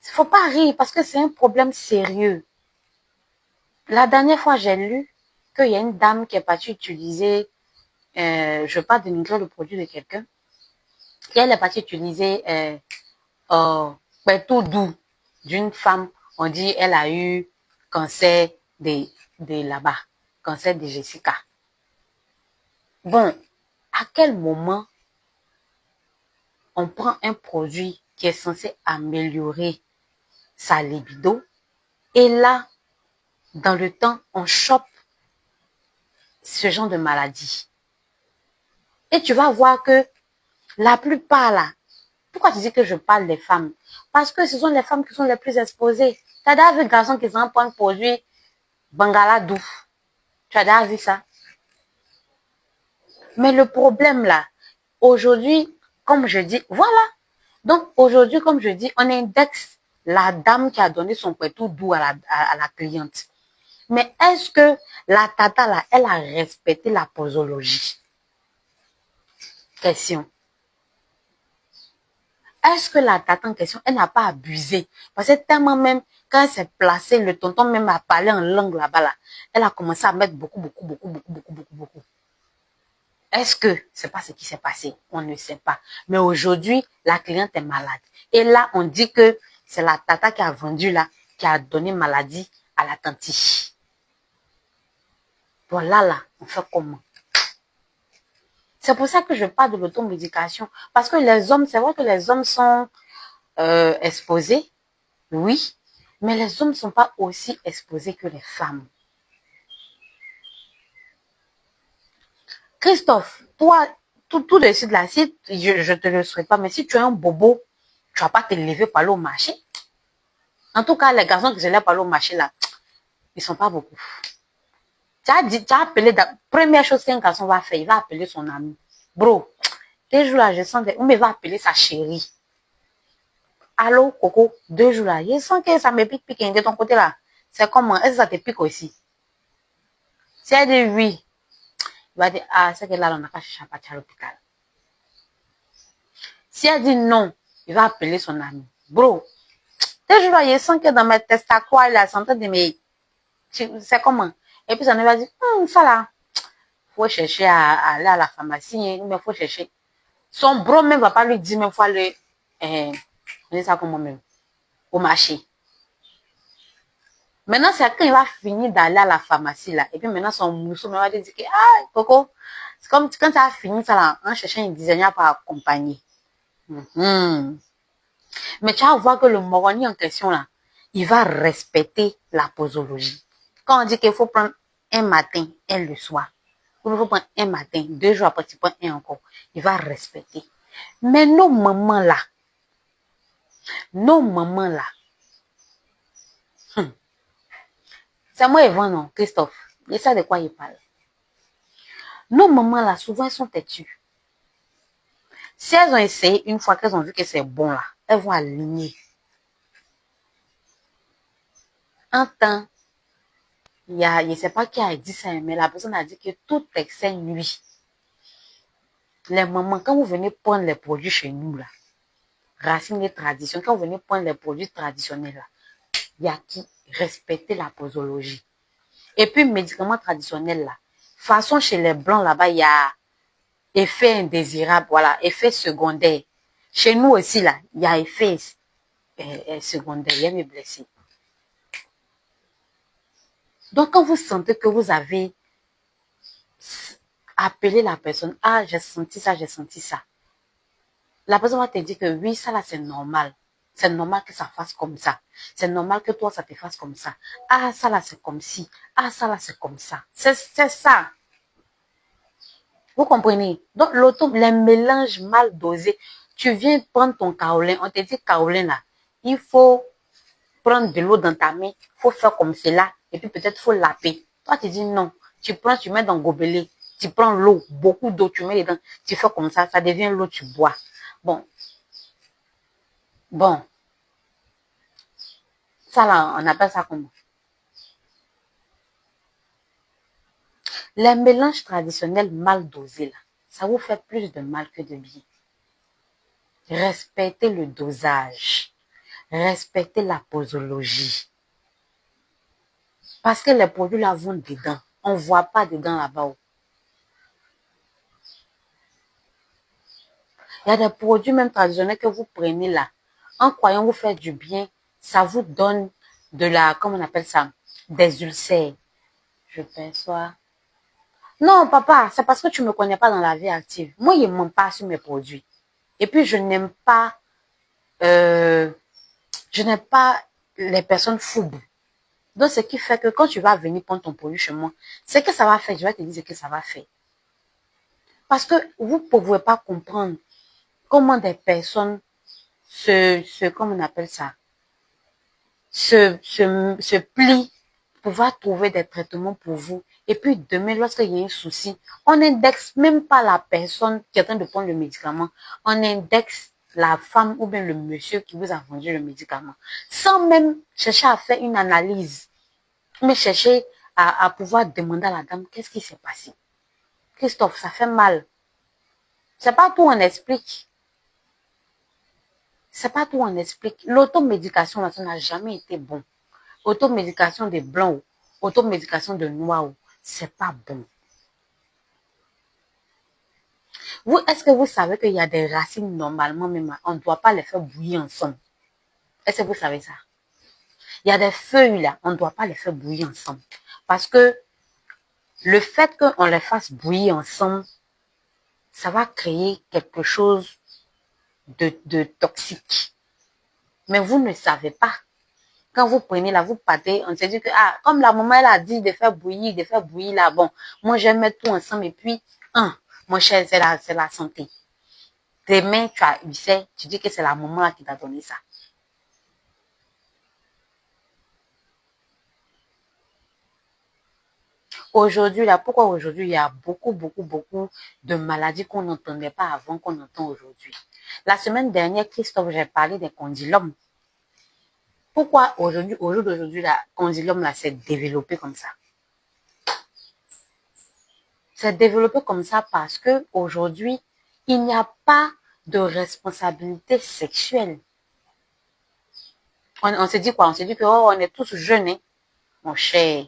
Faut pas rire parce que c'est un problème sérieux. La dernière fois, j'ai lu qu'il y a une dame qui est partie utiliser, je veux pas dénigrer le produit de quelqu'un, et elle est partie utiliser tout doux d'une femme. On dit elle a eu cancer de là-bas, cancer de Jessica. Bon, à quel moment on prend un produit qui est censé améliorer sa libido et là, dans le temps, on chope ce genre de maladie. Et tu vas voir que la plupart là, pourquoi tu dis que je parle des femmes? Parce que ce sont les femmes qui sont les plus exposées. Tu as déjà vu un garçon qui s'en prend un produit Bangala doux. Tu as déjà vu ça? Mais le problème là, aujourd'hui, comme je dis, voilà. Donc aujourd'hui, comme je dis, on indexe la dame qui a donné son tout doux à la cliente. Mais est-ce que la tata là, elle a respecté la posologie? Question. Est-ce que la tata en question, elle n'a pas abusé? Parce que tellement même, quand elle s'est placée, le tonton même a parlé en langue là-bas là, elle a commencé à mettre beaucoup. Est-ce que c'est pas ce qui s'est passé? On ne sait pas. Mais aujourd'hui, la cliente est malade. Et là, on dit que c'est la tata qui a vendu là, qui a donné maladie à la tante. Voilà là, on fait comment? C'est pour ça que je parle de l'automédication. Parce que les hommes, c'est vrai que les hommes sont exposés, oui, mais les hommes ne sont pas aussi exposés que les femmes. Christophe, toi, tout de suite là, si je te le souhaite pas, mais si tu es un bobo, tu vas pas te lever pour aller au marché. En tout cas, les garçons qui se lèvent pour aller au marché là, ils sont pas beaucoup. Tu as appelé, première chose qu'un garçon va faire, il va appeler son ami. Bro, tes jours là, je sens ou il va appeler sa chérie. Allô, Coco, 2 jours là, je sens que ça me pique de ton côté là. C'est comment? Est-ce que ça te pique aussi? Si elle dit oui, il va dire, ah, c'est que là, on n'a pas cherché à partir à l'hôpital. Si elle dit non, il va appeler son ami. Bro, tes jours là, je sens que dans mes testacois, il a santé de mes... C'est comment? Et puis, ça ne va dire, ça là, faut chercher à aller à la pharmacie, mais faut chercher. Son bro même va pas lui dire, même faut aller, on dit ça comment même, au marché. Maintenant, c'est quand il va finir d'aller à la pharmacie là, et puis maintenant son mousseau va dire que, ah, Coco, c'est comme quand tu as fini ça là, en cherchant un designer pour accompagner. Mais tu vas voir que le Moroni en question là, il va respecter la posologie. Quand on dit qu'il faut prendre un matin et le soir, il faut prendre un matin, 2 jours après tu prends un encore, il va respecter. Mais nos mamans là, c'est moi Evan, non, Christophe. Et ça de quoi il parle? Nos mamans là, souvent elles sont têtues. Si elles ont essayé une fois qu'elles ont vu que c'est bon là, elles vont aligner. Un temps, il y a, je ne sais pas qui a dit ça, mais la personne a dit que tout excès nuit. Les mamans, quand vous venez prendre les produits chez nous là, racines des traditions, quand vous venez prendre les produits traditionnels là, il y a qui respecter la posologie. Et puis, médicaments traditionnels là, façon chez les blancs là-bas, il y a effet indésirable, voilà, effet secondaire. Chez nous aussi là, il y a effet secondaire, il y a mes blessés. Donc, quand vous sentez que vous avez appelé la personne, ah, j'ai senti ça, la personne va te dire que oui, ça là, c'est normal. C'est normal que ça fasse comme ça. C'est normal que toi, ça te fasse comme ça. Ah, ça là, c'est comme ci. Ah, ça là, c'est comme ça. C'est ça. Vous comprenez? Donc, les mélanges mal dosés. Tu viens prendre ton kaolin, on te dit kaolin là, il faut prendre de l'eau dans ta main, il faut faire comme cela, et puis peut-être faut laper. Toi, tu dis non. Tu prends, tu mets dans le gobelet, tu prends l'eau, beaucoup d'eau, tu mets dedans, tu fais comme ça devient l'eau, tu bois. Bon. Bon. Ça là, on appelle ça comment? Les mélanges traditionnels mal dosés là, ça vous fait plus de mal que de bien. Respectez le dosage. Respectez la posologie. Parce que les produits là vont dedans. On ne voit pas dedans là-bas. Il y a des produits même traditionnels que vous prenez là. En croyant vous faire du bien, ça vous donne de la, comment on appelle ça, des ulcères. Je perçois. Non, papa, c'est parce que tu ne me connais pas dans la vie active. Moi, je ne mens pas sur mes produits. Et puis, je n'aime pas les personnes foubes. Donc, ce qui fait que quand tu vas venir prendre ton produit chez moi, c'est que ça va faire, je vais te dire ce que ça va faire. Parce que vous ne pouvez pas comprendre comment des personnes comment on appelle ça, se plient pour pouvoir trouver des traitements pour vous. Et puis demain, lorsqu'il y a un souci, on n'indexe même pas la personne qui est en train de prendre le médicament. On indexe la femme ou bien le monsieur qui vous a vendu le médicament. Sans même chercher à faire une analyse. Mais chercher à pouvoir demander à la dame qu'est-ce qui s'est passé. Christophe, ça fait mal. C'est pas tout on explique. C'est pas tout on explique. L'automédication, là, ça n'a jamais été bon. Automédication des blancs, automédication de noirs, c'est pas bon. Vous, est-ce que vous savez qu'il y a des racines normalement même, on ne doit pas les faire bouillir ensemble? Est-ce que vous savez ça? Il y a des feuilles là, on ne doit pas les faire bouillir ensemble. Parce que le fait qu'on les fasse bouillir ensemble, ça va créer quelque chose de toxique. Mais vous ne savez pas. Quand vous prenez là, vous partez, on se dit que, ah, comme la maman, elle a dit de faire bouillir là, bon, moi, je vais mettre tout ensemble et puis, mon cher, c'est la santé. Demain, tu dis que c'est la maman là qui t'a donné ça. Aujourd'hui, là, pourquoi aujourd'hui, il y a beaucoup de maladies qu'on n'entendait pas avant, qu'on entend aujourd'hui. La semaine dernière, Christophe, j'ai parlé des condylomes. Pourquoi aujourd'hui, au jour d'aujourd'hui, la condylome là s'est développé comme ça? C'est développé comme ça parce que aujourd'hui, il n'y a pas de responsabilité sexuelle. On se dit quoi? On se dit que oh, on est tous jeunes, hein? Mon cher.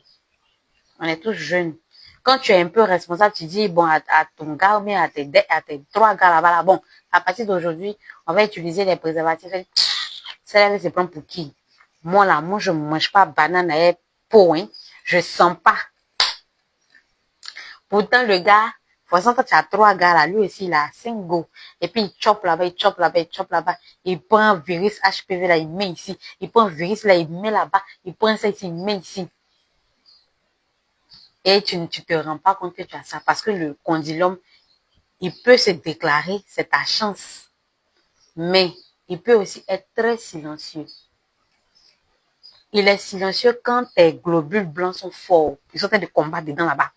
On est tous jeunes. Quand tu es un peu responsable, tu dis, bon, à ton gars ou bien à tes trois gars là-bas, là, bon, à partir d'aujourd'hui, on va utiliser les préservatifs. Celle-là, se prend pour qui? Moi, là, moi, je ne mange pas banane et peau, hein. Je sens pas. Pourtant, le gars, de toute façon, quand tu as trois gars là, lui aussi, il a 5 go. Et puis, il chope là-bas, il chope là-bas, il chope là-bas. Il prend un virus HPV là, il met ici. Il prend un virus là, il met là-bas. Il prend ça ici, il met ici. Et tu ne te rends pas compte que tu as ça. Parce que le condylome, il peut se déclarer, c'est ta chance. Mais il peut aussi être très silencieux. Il est silencieux quand tes globules blancs sont forts. Ils sont en train de combattre dedans là-bas.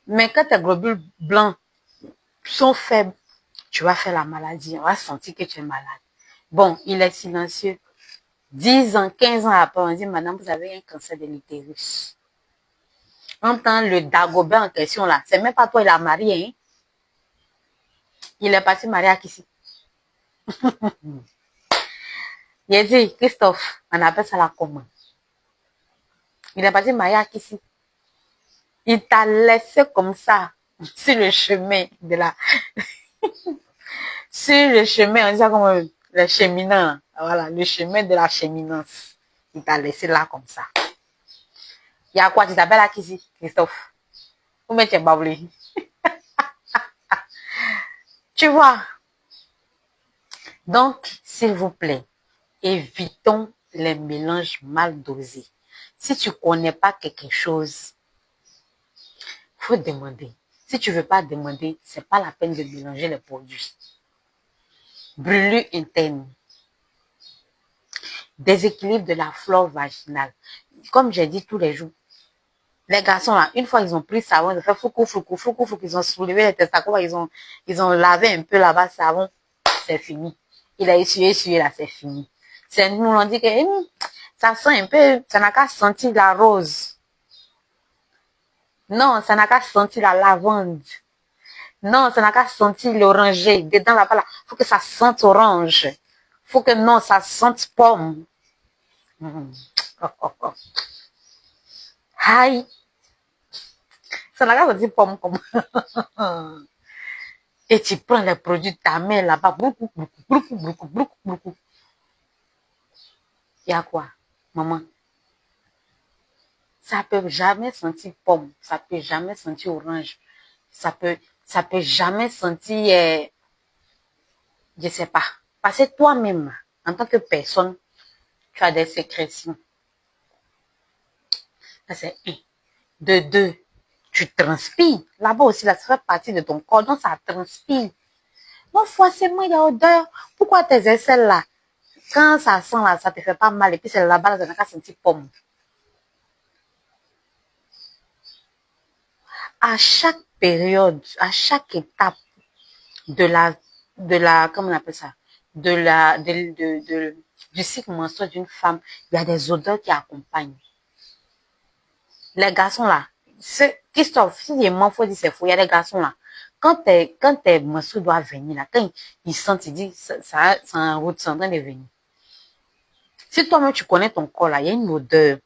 Mais quand tes globules blancs sont faibles, tu vas faire la maladie. On va sentir que tu es malade. Bon, il est silencieux. 10 ans, 15 ans après, on dit, madame, vous avez un cancer de l'utérus. On entend le Dagobert en question là. C'est même pas toi, il a marié. Hein? Il est parti marier à qui? Il a dit, Christophe, on appelle ça la commande. Il est parti marier à qui? Il t'a laissé comme ça sur le chemin de la. Sur le chemin, on dit ça comme le cheminant. Voilà, le chemin de la cheminance. Il t'a laissé là comme ça. Il y a quoi? Tu t'appelles à qui, Christophe? Ou bien tu es bablé? Tu vois? Donc, s'il vous plaît, évitons les mélanges mal dosés. Si tu connais pas quelque chose, faut demander. Si tu veux pas demander, c'est pas la peine de mélanger les produits. brûlure interne, déséquilibre de la flore vaginale. Comme j'ai dit tous les jours, les garçons là, une fois ils ont pris savon, ils ont fait foucou, foucou, foucou, foucou, ils ont soulevé les testacoles, ils ont lavé un peu là-bas savon, c'est fini. Il a essuyé là, c'est fini. C'est nous, on dit que ça sent un peu, ça n'a qu'à sentir la rose. Non, ça n'a qu'à sentir la lavande. Non, ça n'a qu'à sentir l'oranger. Dedans là-bas, là, faut que ça sente orange. Faut que non, ça sente pomme. Oh, oh, oh. Aïe. Ça n'a qu'à sentir pomme comme. Et tu prends les produits de ta mère là-bas. Beaucoup, beaucoup, beaucoup, beaucoup, beaucoup, beaucoup. Il y a quoi, maman? Ça peut jamais sentir pomme. Ça peut jamais sentir orange. Ça peut jamais sentir, je sais pas. Parce que toi-même, en tant que personne, tu as des sécrétions. Ça, c'est un. De deux, tu transpires. Là-bas aussi, là, ça fait partie de ton corps, donc ça transpire. Donc, forcément, il y a odeur. Pourquoi tes aisselles là, quand ça sent là, ça te fait pas mal, et puis c'est là-bas, là, ça n'a qu'à sentir pomme. À chaque période, à chaque étape comment on appelle ça, du cycle menstruel d'une femme, il y a des odeurs qui accompagnent. Les garçons là, Christophe, si il m'en faut dire c'est faux, il y a des garçons là, quand tes menstrues doivent venir là, quand ils sentent, ils disent, ça en route, c'est en train de venir. Si toi-même tu connais ton corps là, il y a une odeur,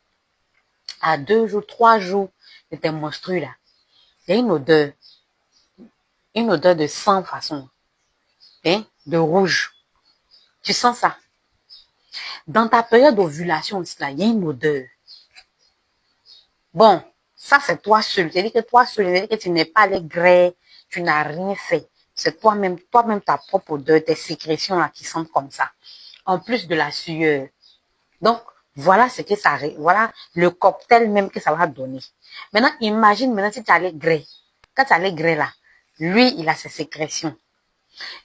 à 2 jours, 3 jours de tes menstrues là, il y a une odeur de sang façon, hein, de rouge. Tu sens ça? Dans ta période d'ovulation aussi là, il y a une odeur. Bon, ça c'est toi seul. C'est-à-dire que toi seul, c'est-à-dire que tu n'es pas allé gré, tu n'as rien fait. C'est toi-même ta propre odeur, tes sécrétions là qui sentent comme ça. En plus de la sueur. Donc, voilà ce que ça, voilà le cocktail même que ça va donner. Maintenant, imagine maintenant si tu allais gré. Quand tu allais gré là, lui, il a ses sécrétions.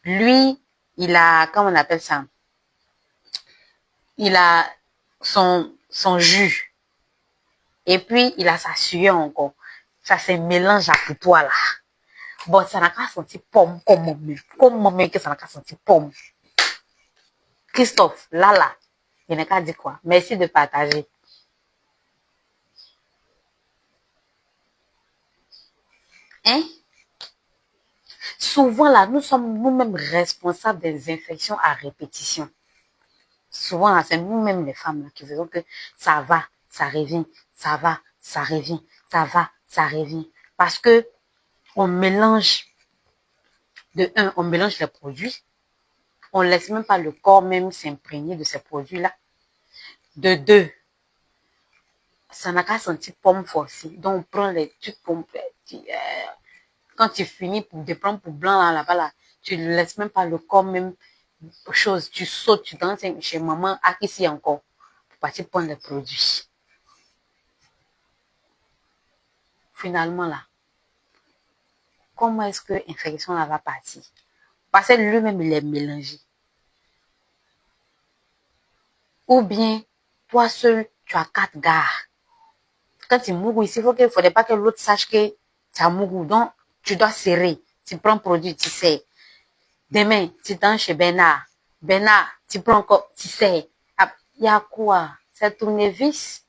Lui, il a, comment on appelle ça? Il a son jus. Et puis, il a sa sueur encore. Ça se mélange à toi là. Bon, ça n'a qu'à sentir pomme comme moi-même que ça n'a qu'à sentir pomme. Christophe, là, il n'a qu'à dire quoi? Merci de partager. Hein? Souvent là, nous sommes nous-mêmes responsables des infections à répétition. Souvent là, c'est nous-mêmes les femmes là, qui faisons que ça va, ça revient, ça va, ça revient, ça va, ça revient. Parce que on mélange, on mélange les produits. On laisse même pas le corps même s'imprégner de ces produits-là. De deux, ça n'a qu'à sentir pomme forcée. Donc, on prend les trucs complets. Quand tu finis de prendre pour blanc là-bas, là, tu ne laisses même pas le corps même chose. Tu sautes, tu danses chez maman, à ici encore, pour partir prendre les produits. Finalement, là, comment est-ce que l'infection là va partir? Parce que lui-même, il est mélangé. Ou bien, toi seul, tu as 4 gars. Quand tu mourras ici, il ne faudrait pas que l'autre sache que tu as mouru. Donc, tu dois serrer. Tu prends produit, tu sais. Demain, tu t'en chez Bernard. Bernard, tu prends encore, tu sais. Il y a quoi? C'est tournevis.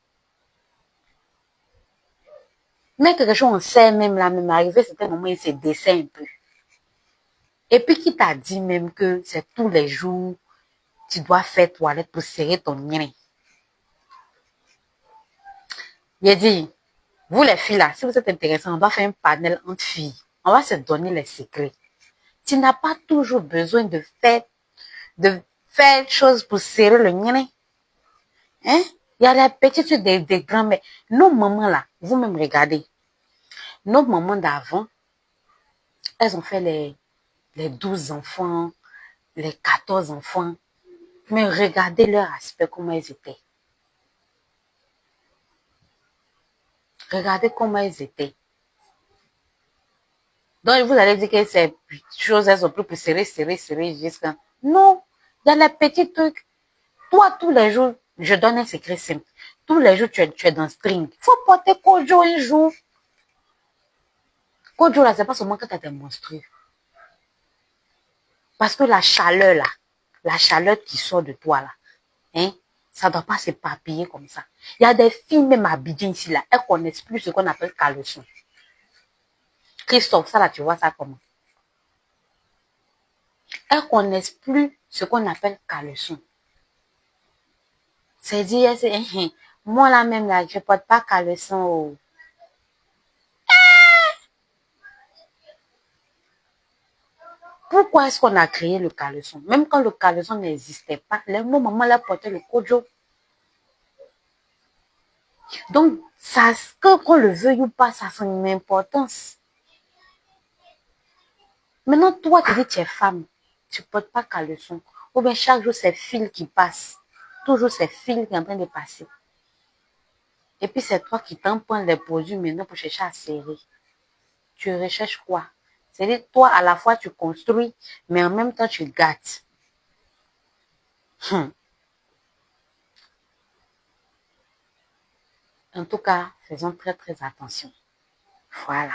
Mais quelque chose, on sait même là, même arrivé, c'est un moment, il se dessine un peu. Et puis, qui t'a dit même que c'est tous les jours, tu dois faire toilette pour serrer ton nez. Il a dit, vous les filles là, si vous êtes intéressés, on va faire un panel entre filles. On va se donner les secrets. Tu n'as pas toujours besoin de faire choses pour serrer le nez. Hein? Il y a les petites des grands-mères. Nos mamans là, vous-même regardez. Nos mamans d'avant, elles ont fait les 12 enfants, les 14 enfants. Mais regardez leur aspect, comment elles étaient. Regardez comment elles étaient. Donc, vous allez dire que ces choses, elles sont plus pour serrer, serrer, serrer jusqu'à... Non, il y a les petits trucs. Toi, tous les jours, je donne un secret simple. Tous les jours, tu es dans string. Il faut porter Kojo un jour. Kojo, là, c'est pas seulement quand tu as des menstrues. Parce que la chaleur, là, la chaleur qui sort de toi, là, hein, ça ne doit pas s'éparpiller comme ça. Il y a des filles, même à Abidjan ici, là, elles ne connaissent plus ce qu'on appelle caleçon. Christophe, ça, là, tu vois ça comment? Elles ne connaissent plus ce qu'on appelle caleçon. C'est dire, moi, là, même, là, je ne porte pas caleçon. Oh. Pourquoi est-ce qu'on a créé le caleçon? Même quand le caleçon n'existait pas, les mamans là portaient le kojo. Donc, ça, qu'on le veuille ou pas, ça a une importance. Maintenant, toi, tu dis que tu es femme, tu ne portes pas caleçon. Ou bien chaque jour, c'est fil qui passe. Toujours c'est fil qui est en train de passer. Et puis, c'est toi qui t'empruntes les produits maintenant pour chercher à serrer. Tu recherches quoi? C'est-à-dire, toi, à la fois, tu construis, mais en même temps, tu gâtes. En tout cas, faisons très, très attention. Voilà.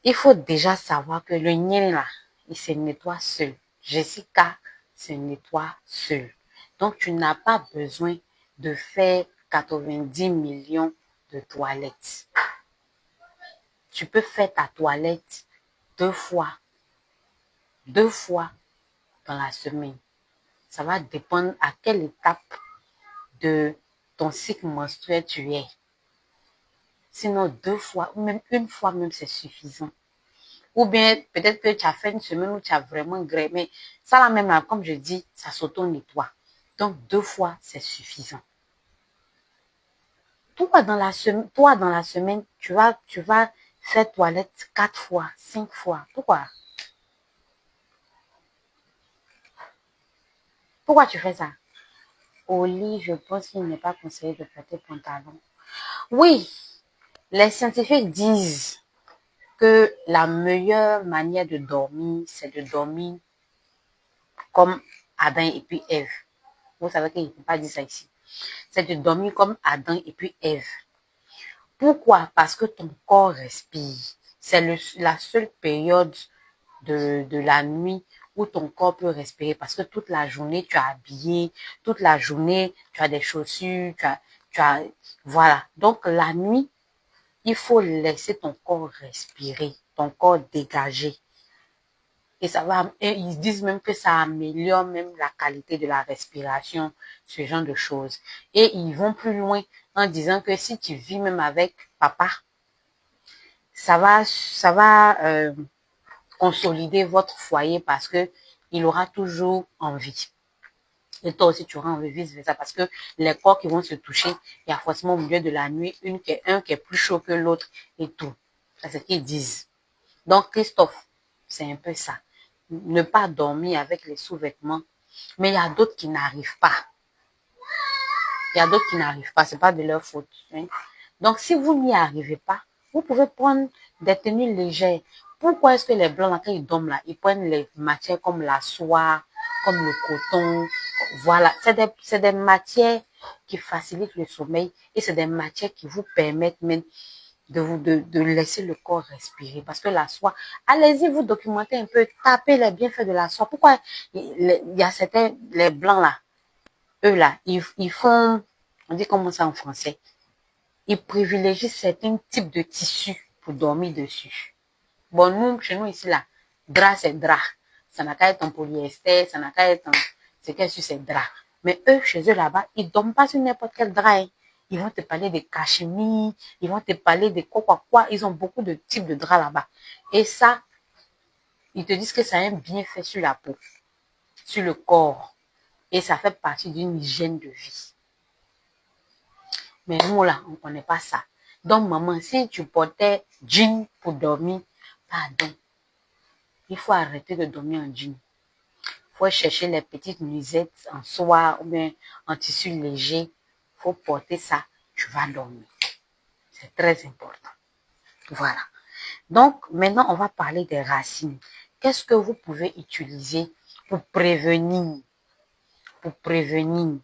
Il faut déjà savoir que le nien là, il se nettoie seul. Jessica se nettoie seul. Donc, tu n'as pas besoin de faire 90 millions de toilettes. Tu peux faire ta toilette deux fois dans la semaine. Ça va dépendre à quelle étape de ton cycle menstruel tu es. Sinon, deux fois ou même une fois même, c'est suffisant. Ou bien, peut-être que tu as fait une semaine où tu as vraiment gré. Mais ça, là même, là, comme je dis, ça s'auto-nettoie. Donc, deux fois, c'est suffisant. Toi, dans la semaine, tu vas faire toilette 4 fois, 5 fois. Pourquoi? Pourquoi tu fais ça? Au lit, je pense qu'il n'est pas conseillé de porter pantalon. Oui, les scientifiques disent que la meilleure manière de dormir, c'est de dormir comme Adam et puis Ève. Vous savez qu'il ne faut pas dire ça ici. C'est de dormir comme Adam et puis Ève. Pourquoi? Parce que ton corps respire. C'est la seule période de la nuit où ton corps peut respirer parce que toute la journée, tu as habillé, toute la journée, tu as des chaussures, voilà. Donc, la nuit, il faut laisser ton corps respirer, ton corps dégager. Et ils disent même que ça améliore même la qualité de la respiration, ce genre de choses. Et ils vont plus loin en disant que si tu vis même avec papa, ça va consolider votre foyer parce que il aura toujours envie. Et toi aussi, tu auras envie, vice versa, parce que les corps qui vont se toucher, il y a forcément au milieu de la nuit un qui est plus chaud que l'autre et tout. C'est ce qu'ils disent. Donc, Christophe, c'est un peu ça. Ne pas dormir avec les sous-vêtements. Mais il y a d'autres qui n'arrivent pas. Il y a d'autres qui n'arrivent pas. C'est pas de leur faute. Hein. Donc, si vous n'y arrivez pas, vous pouvez prendre des tenues légères. Pourquoi est-ce que les blancs, là, quand ils dorment là, ils prennent les matières comme la soie, comme le coton. Voilà. C'est des matières qui facilitent le sommeil et c'est des matières qui vous permettent même de laisser le corps respirer. Parce que la soie, allez-y, vous documentez un peu, tapez les bienfaits de la soie. Pourquoi il y a certains, les blancs là, eux là, ils font, on dit comment ça en français, ils privilégient certains types de tissus pour dormir dessus. Bon, nous, chez nous ici là, drap c'est drap. Ça n'a qu'à être en polyester, ça n'a qu'à être en, c'est qu'est-ce que c'est drap. Mais eux, chez eux là-bas, ils dorment pas sur n'importe quel drap. Hein. Ils vont te parler de cachemire, ils vont te parler de quoi. Ils ont beaucoup de types de draps là-bas. Et ça, ils te disent que ça a un bienfait sur la peau, sur le corps. Et ça fait partie d'une hygiène de vie. Mais nous, là, on ne connaît pas ça. Donc, maman, si tu portais jean pour dormir, pardon, il faut arrêter de dormir en jean. Il faut chercher les petites nuisettes en soie ou bien en tissu léger. Il faut porter ça, tu vas dormir. C'est très important. Voilà. Donc, maintenant, on va parler des racines. qu'est-ce que vous pouvez utiliser pour prévenir? Pour prévenir.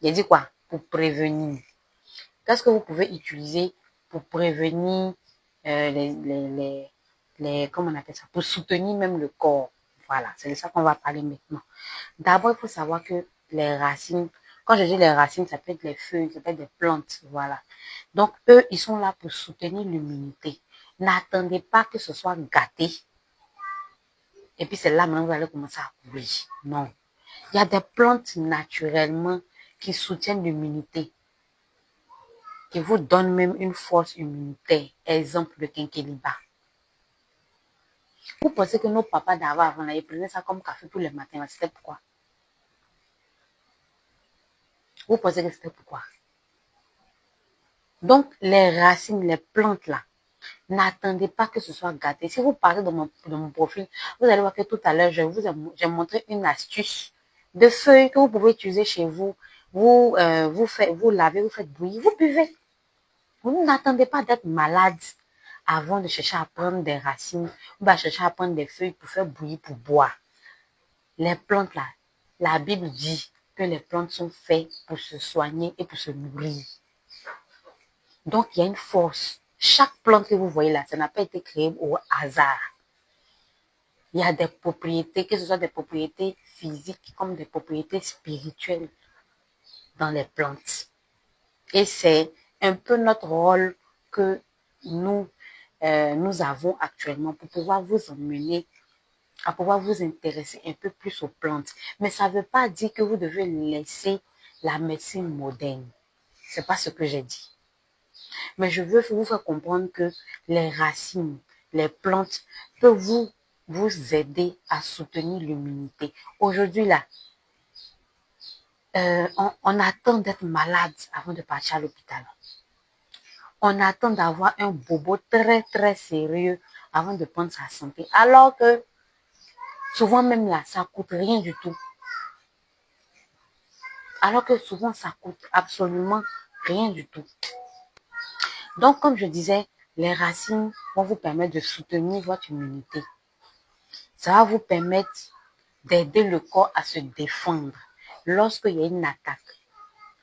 J'ai dit quoi? Pour prévenir. Qu'est-ce que vous pouvez utiliser pour prévenir comment on appelle ça? Pour soutenir même le corps. Voilà, c'est de ça qu'on va parler maintenant. D'abord, il faut savoir que les racines, quand je dis les racines, ça peut être les feuilles, ça peut être des plantes, voilà. Donc, eux, ils sont là pour soutenir l'immunité. N'attendez pas que ce soit gâté. Et puis, c'est là maintenant que vous allez commencer à courir. Non. Il y a des plantes naturellement qui soutiennent l'immunité, qui vous donnent même une force immunitaire. Exemple, le quinqueliba. Vous pensez que nos papas d'avant, avant, ils prenaient ça comme café tous les matins. C'était pourquoi? Vous pensez que c'était pourquoi? Donc, les racines, les plantes là, n'attendez pas que ce soit gâté. Si vous parlez de mon profil, vous allez voir que tout à l'heure, j'ai montré une astuce de feuilles que vous pouvez utiliser chez vous. Vous lavez, vous faites bouillir, vous buvez. Vous n'attendez pas d'être malade avant de chercher à prendre des racines ou à chercher à prendre des feuilles pour faire bouillir, pour boire. Les plantes là, la Bible dit que les plantes sont faites pour se soigner et pour se nourrir. Donc, il y a une force. Chaque plante que vous voyez là, ça n'a pas été créé au hasard. Il y a des propriétés, que ce soit des propriétés physiques comme des propriétés spirituelles dans les plantes. Et c'est un peu notre rôle que nous avons actuellement pour pouvoir vous emmener à pouvoir vous intéresser un peu plus aux plantes. Mais ça ne veut pas dire que vous devez laisser la médecine moderne. C'est pas ce que j'ai dit. Mais je veux vous faire comprendre que les racines, les plantes peuvent vous aider à soutenir l'immunité. Aujourd'hui, là, on attend d'être malade avant de partir à l'hôpital. On attend d'avoir un bobo très, très sérieux avant de prendre sa santé. Alors que, souvent même là, ça coûte rien du tout. Alors que souvent, ça coûte absolument rien du tout. Donc, comme je disais, les racines vont vous permettre de soutenir votre immunité. Ça va vous permettre d'aider le corps à se défendre lorsqu'il y a une attaque.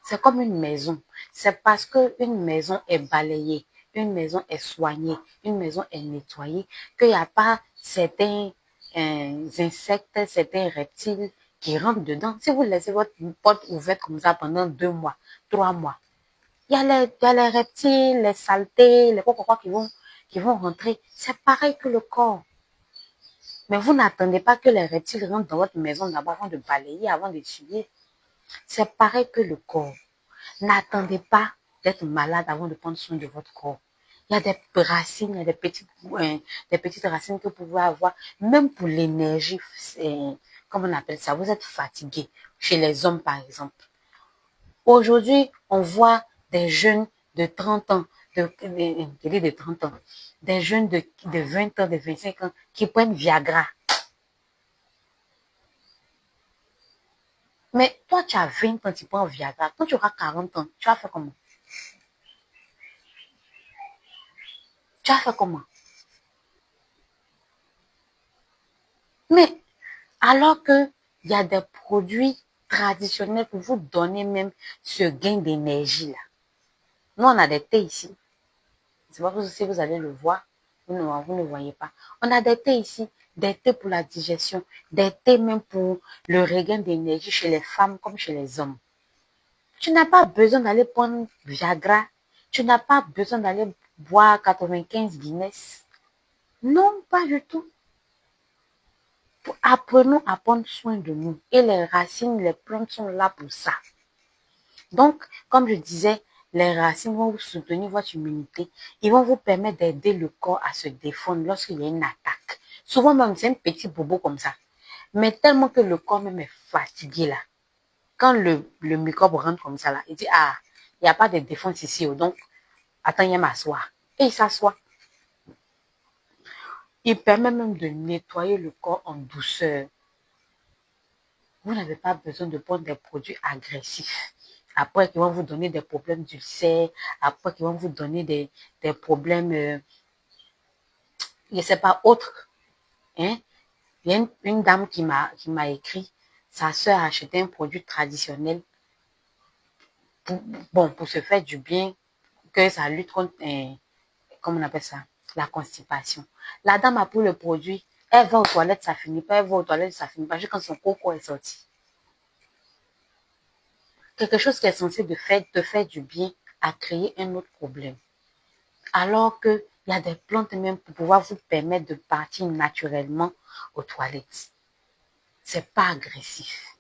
C'est comme une maison. C'est parce qu'une maison est balayée, une maison est soignée, une maison est nettoyée, qu'il n'y a pas certains insectes, certains reptiles qui rentrent dedans. Si vous laissez votre porte ouverte comme ça pendant 2 mois, 3 mois, il y a les reptiles, les saletés, les quoi qui vont rentrer. C'est pareil que le corps. Mais vous n'attendez pas que les reptiles rentrent dans votre maison d'abord avant de balayer, avant d'essuyer. C'est pareil que le corps. N'attendez pas d'être malade avant de prendre soin de votre corps. Il y a des racines, il y a des petites racines que vous pouvez avoir, même pour l'énergie, comment on appelle ça, vous êtes fatigué, chez les hommes par exemple. Aujourd'hui, on voit des jeunes de 30 ans, de 30 ans, des jeunes de 20 ans, de 25 ans qui prennent Viagra. Mais toi, tu as 20 ans, tu prends Viagra. Quand tu auras 40 ans, tu vas faire comment? Tu vas faire comment? Mais alors qu'il y a des produits traditionnels pour vous donner même ce gain d'énergie-là. Nous, on a des thés ici. C'est pas si vous allez le voir. Vous ne voyez pas. On a des thés ici, des thés pour la digestion, des thés même pour le regain d'énergie chez les femmes comme chez les hommes. Tu n'as pas besoin d'aller prendre Viagra. Tu n'as pas besoin d'aller boire 95 Guinness. Non, pas du tout. Apprenons à prendre soin de nous. Et les racines, les plantes sont là pour ça. Donc, comme je disais, les racines vont vous soutenir votre immunité. Ils vont vous permettre d'aider le corps à se défendre lorsqu'il y a une attaque. Souvent même, c'est un petit bobo comme ça. Mais tellement que le corps même est fatigué là. Quand le microbe rentre comme ça là, il dit, ah, il n'y a pas de défense ici. Donc, attends, il y a m'asseoir. Et il s'assoit. Il permet même de nettoyer le corps en douceur. Vous n'avez pas besoin de prendre des produits agressifs. Après, ils vont vous donner des problèmes d'ulcère. Après, ils vont vous donner des problèmes, je ne sais pas, autres. Hein? Il y a une dame qui m'a écrit, sa sœur a acheté un produit traditionnel pour se faire du bien, que ça lutte contre, comment on appelle ça, la constipation. La dame a pris le produit, elle va aux toilettes, ça finit pas, elle va aux toilettes, ça finit pas, juste quand son coco est sorti. Quelque chose qui est censé te faire du bien a créé un autre problème. Alors qu'il y a des plantes même pour pouvoir vous permettre de partir naturellement aux toilettes. C'est pas agressif.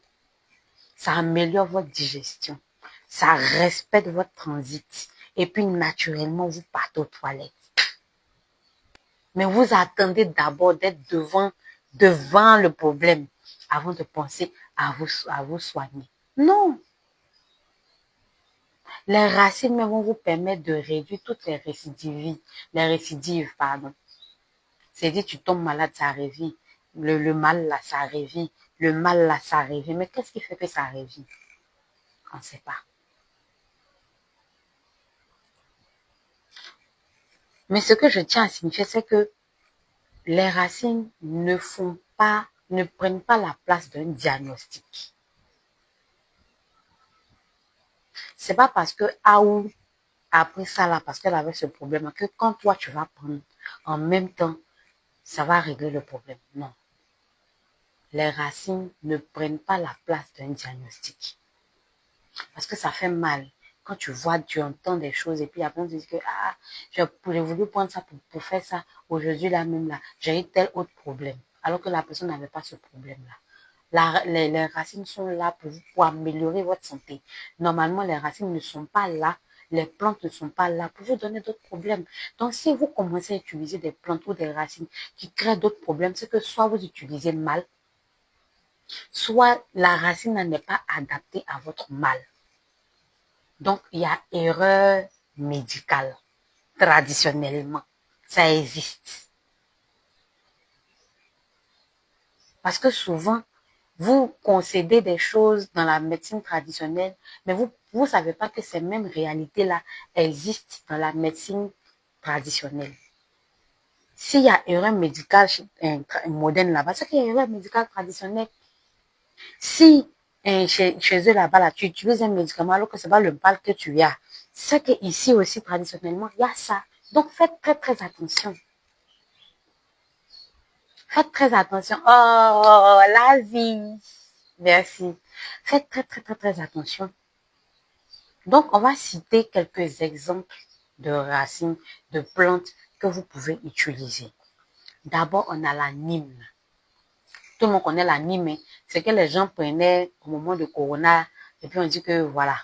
Ça améliore votre digestion. Ça respecte votre transit. Et puis, naturellement, vous partez aux toilettes. Mais vous attendez d'abord d'être devant le problème avant de penser à vous soigner. Non. Les racines même vont vous permettre de réduire toutes les récidives, pardon. C'est-à-dire, tu tombes malade, ça revient. Le mal, là, ça revient. Le mal, là, ça revient. Mais qu'est-ce qui fait que ça revient? On ne sait pas. Mais ce que je tiens à signifier, c'est que les racines ne prennent pas la place d'un diagnostic. C'est pas parce que Aou a pris ça là, parce qu'elle avait ce problème, que quand toi, tu vas prendre en même temps, ça va régler le problème. Non. Les racines ne prennent pas la place d'un diagnostic. Parce que ça fait mal. Quand tu vois, tu entends des choses et puis après on te dit que j'ai voulu prendre ça pour faire ça. Aujourd'hui, là même là, j'ai eu tel autre problème. Alors que la personne n'avait pas ce problème-là. Les racines sont là pour améliorer votre santé. Normalement, les racines ne sont pas là. Les plantes ne sont pas là pour vous donner d'autres problèmes. Donc, si vous commencez à utiliser des plantes ou des racines qui créent d'autres problèmes, c'est que soit vous utilisez mal, soit la racine n'est pas adaptée à votre mal. Donc, il y a erreur médicale, traditionnellement. Ça existe. Parce que souvent, vous concédez des choses dans la médecine traditionnelle, mais vous ne savez pas que ces mêmes réalités-là existent dans la médecine traditionnelle. S'il y a erreur médicale moderne là-bas, c'est qu'il y a erreur médicale traditionnelle. Si chez eux là-bas, là, tu utilises un médicament alors que ce n'est pas le mal que tu as, c'est qu'ici aussi, traditionnellement, il y a ça. Donc, faites très, très attention. Faites très attention. Oh, la vie. Merci. Faites très, très, très, très attention. Donc, on va citer quelques exemples de racines, de plantes que vous pouvez utiliser. D'abord, on a la Nîmes. Tout le monde connaît la Nîmes. Hein. C'est que les gens prenaient au moment de Corona et puis on dit que voilà,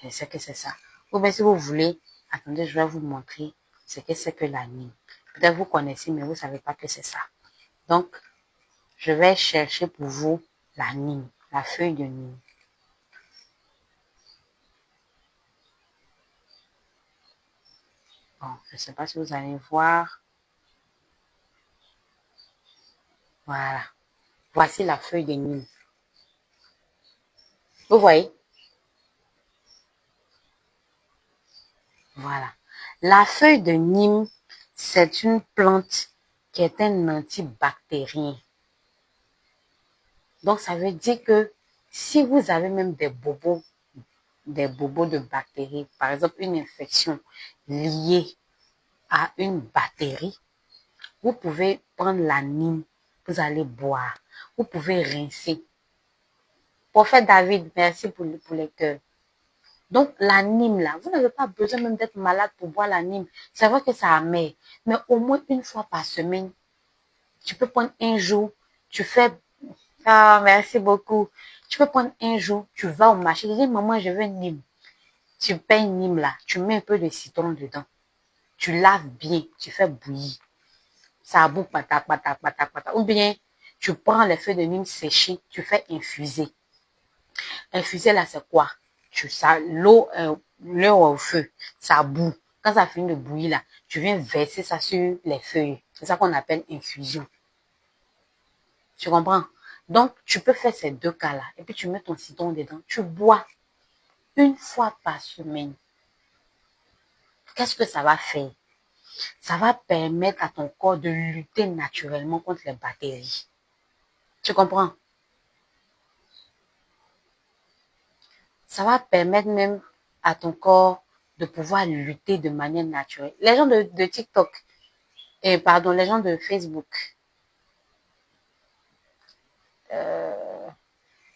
c'est que c'est ça. Ou bien si vous voulez, attendez, je vais vous montrer ce que c'est que la Nîmes. Peut-être vous connaissez, mais vous ne savez pas que c'est ça. Donc, je vais chercher pour vous la Nîmes, la feuille de Nîmes. Bon, je ne sais pas si vous allez voir. Voilà. Voici la feuille de Nîmes. Vous voyez? Voilà. La feuille de Nîmes, c'est une plante qui est un antibactérien. Donc, ça veut dire que si vous avez même des bobos de bactéries, par exemple une infection liée à une bactérie, vous pouvez prendre la Nîmes, vous allez boire. Vous pouvez rincer. Prophète David, merci pour les cœurs. Donc, la Nîmes, là, vous n'avez pas besoin même d'être malade pour boire la Nîmes. C'est vrai que ça amer, mais au moins une fois par semaine, tu peux prendre un jour, tu fais... Ah, merci beaucoup. Tu peux prendre un jour, tu vas au marché, tu dis, maman, je veux une Nîmes. Tu payes une Nîmes, là, tu mets un peu de citron dedans. Tu laves bien, tu fais bouillir. Ça boue, patak, patak, patak, patak. Ou bien, tu prends les feuilles de Nîmes séchées, tu fais infuser. Infuser là, c'est quoi? L'eau au feu, ça bout. Quand ça finit de bouillir là, tu viens verser ça sur les feuilles. C'est ça qu'on appelle infusion. Tu comprends? Donc, tu peux faire ces deux cas-là. Et puis, tu mets ton citron dedans. Tu bois une fois par semaine. Qu'est-ce que ça va faire? Ça va permettre à ton corps de lutter naturellement contre les bactéries. Tu comprends? Ça va permettre même à ton corps de pouvoir lutter de manière naturelle. Les gens de TikTok, et pardon, les gens de Facebook,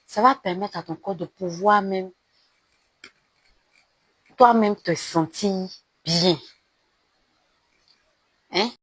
ça va permettre à ton corps de pouvoir même toi-même te sentir bien.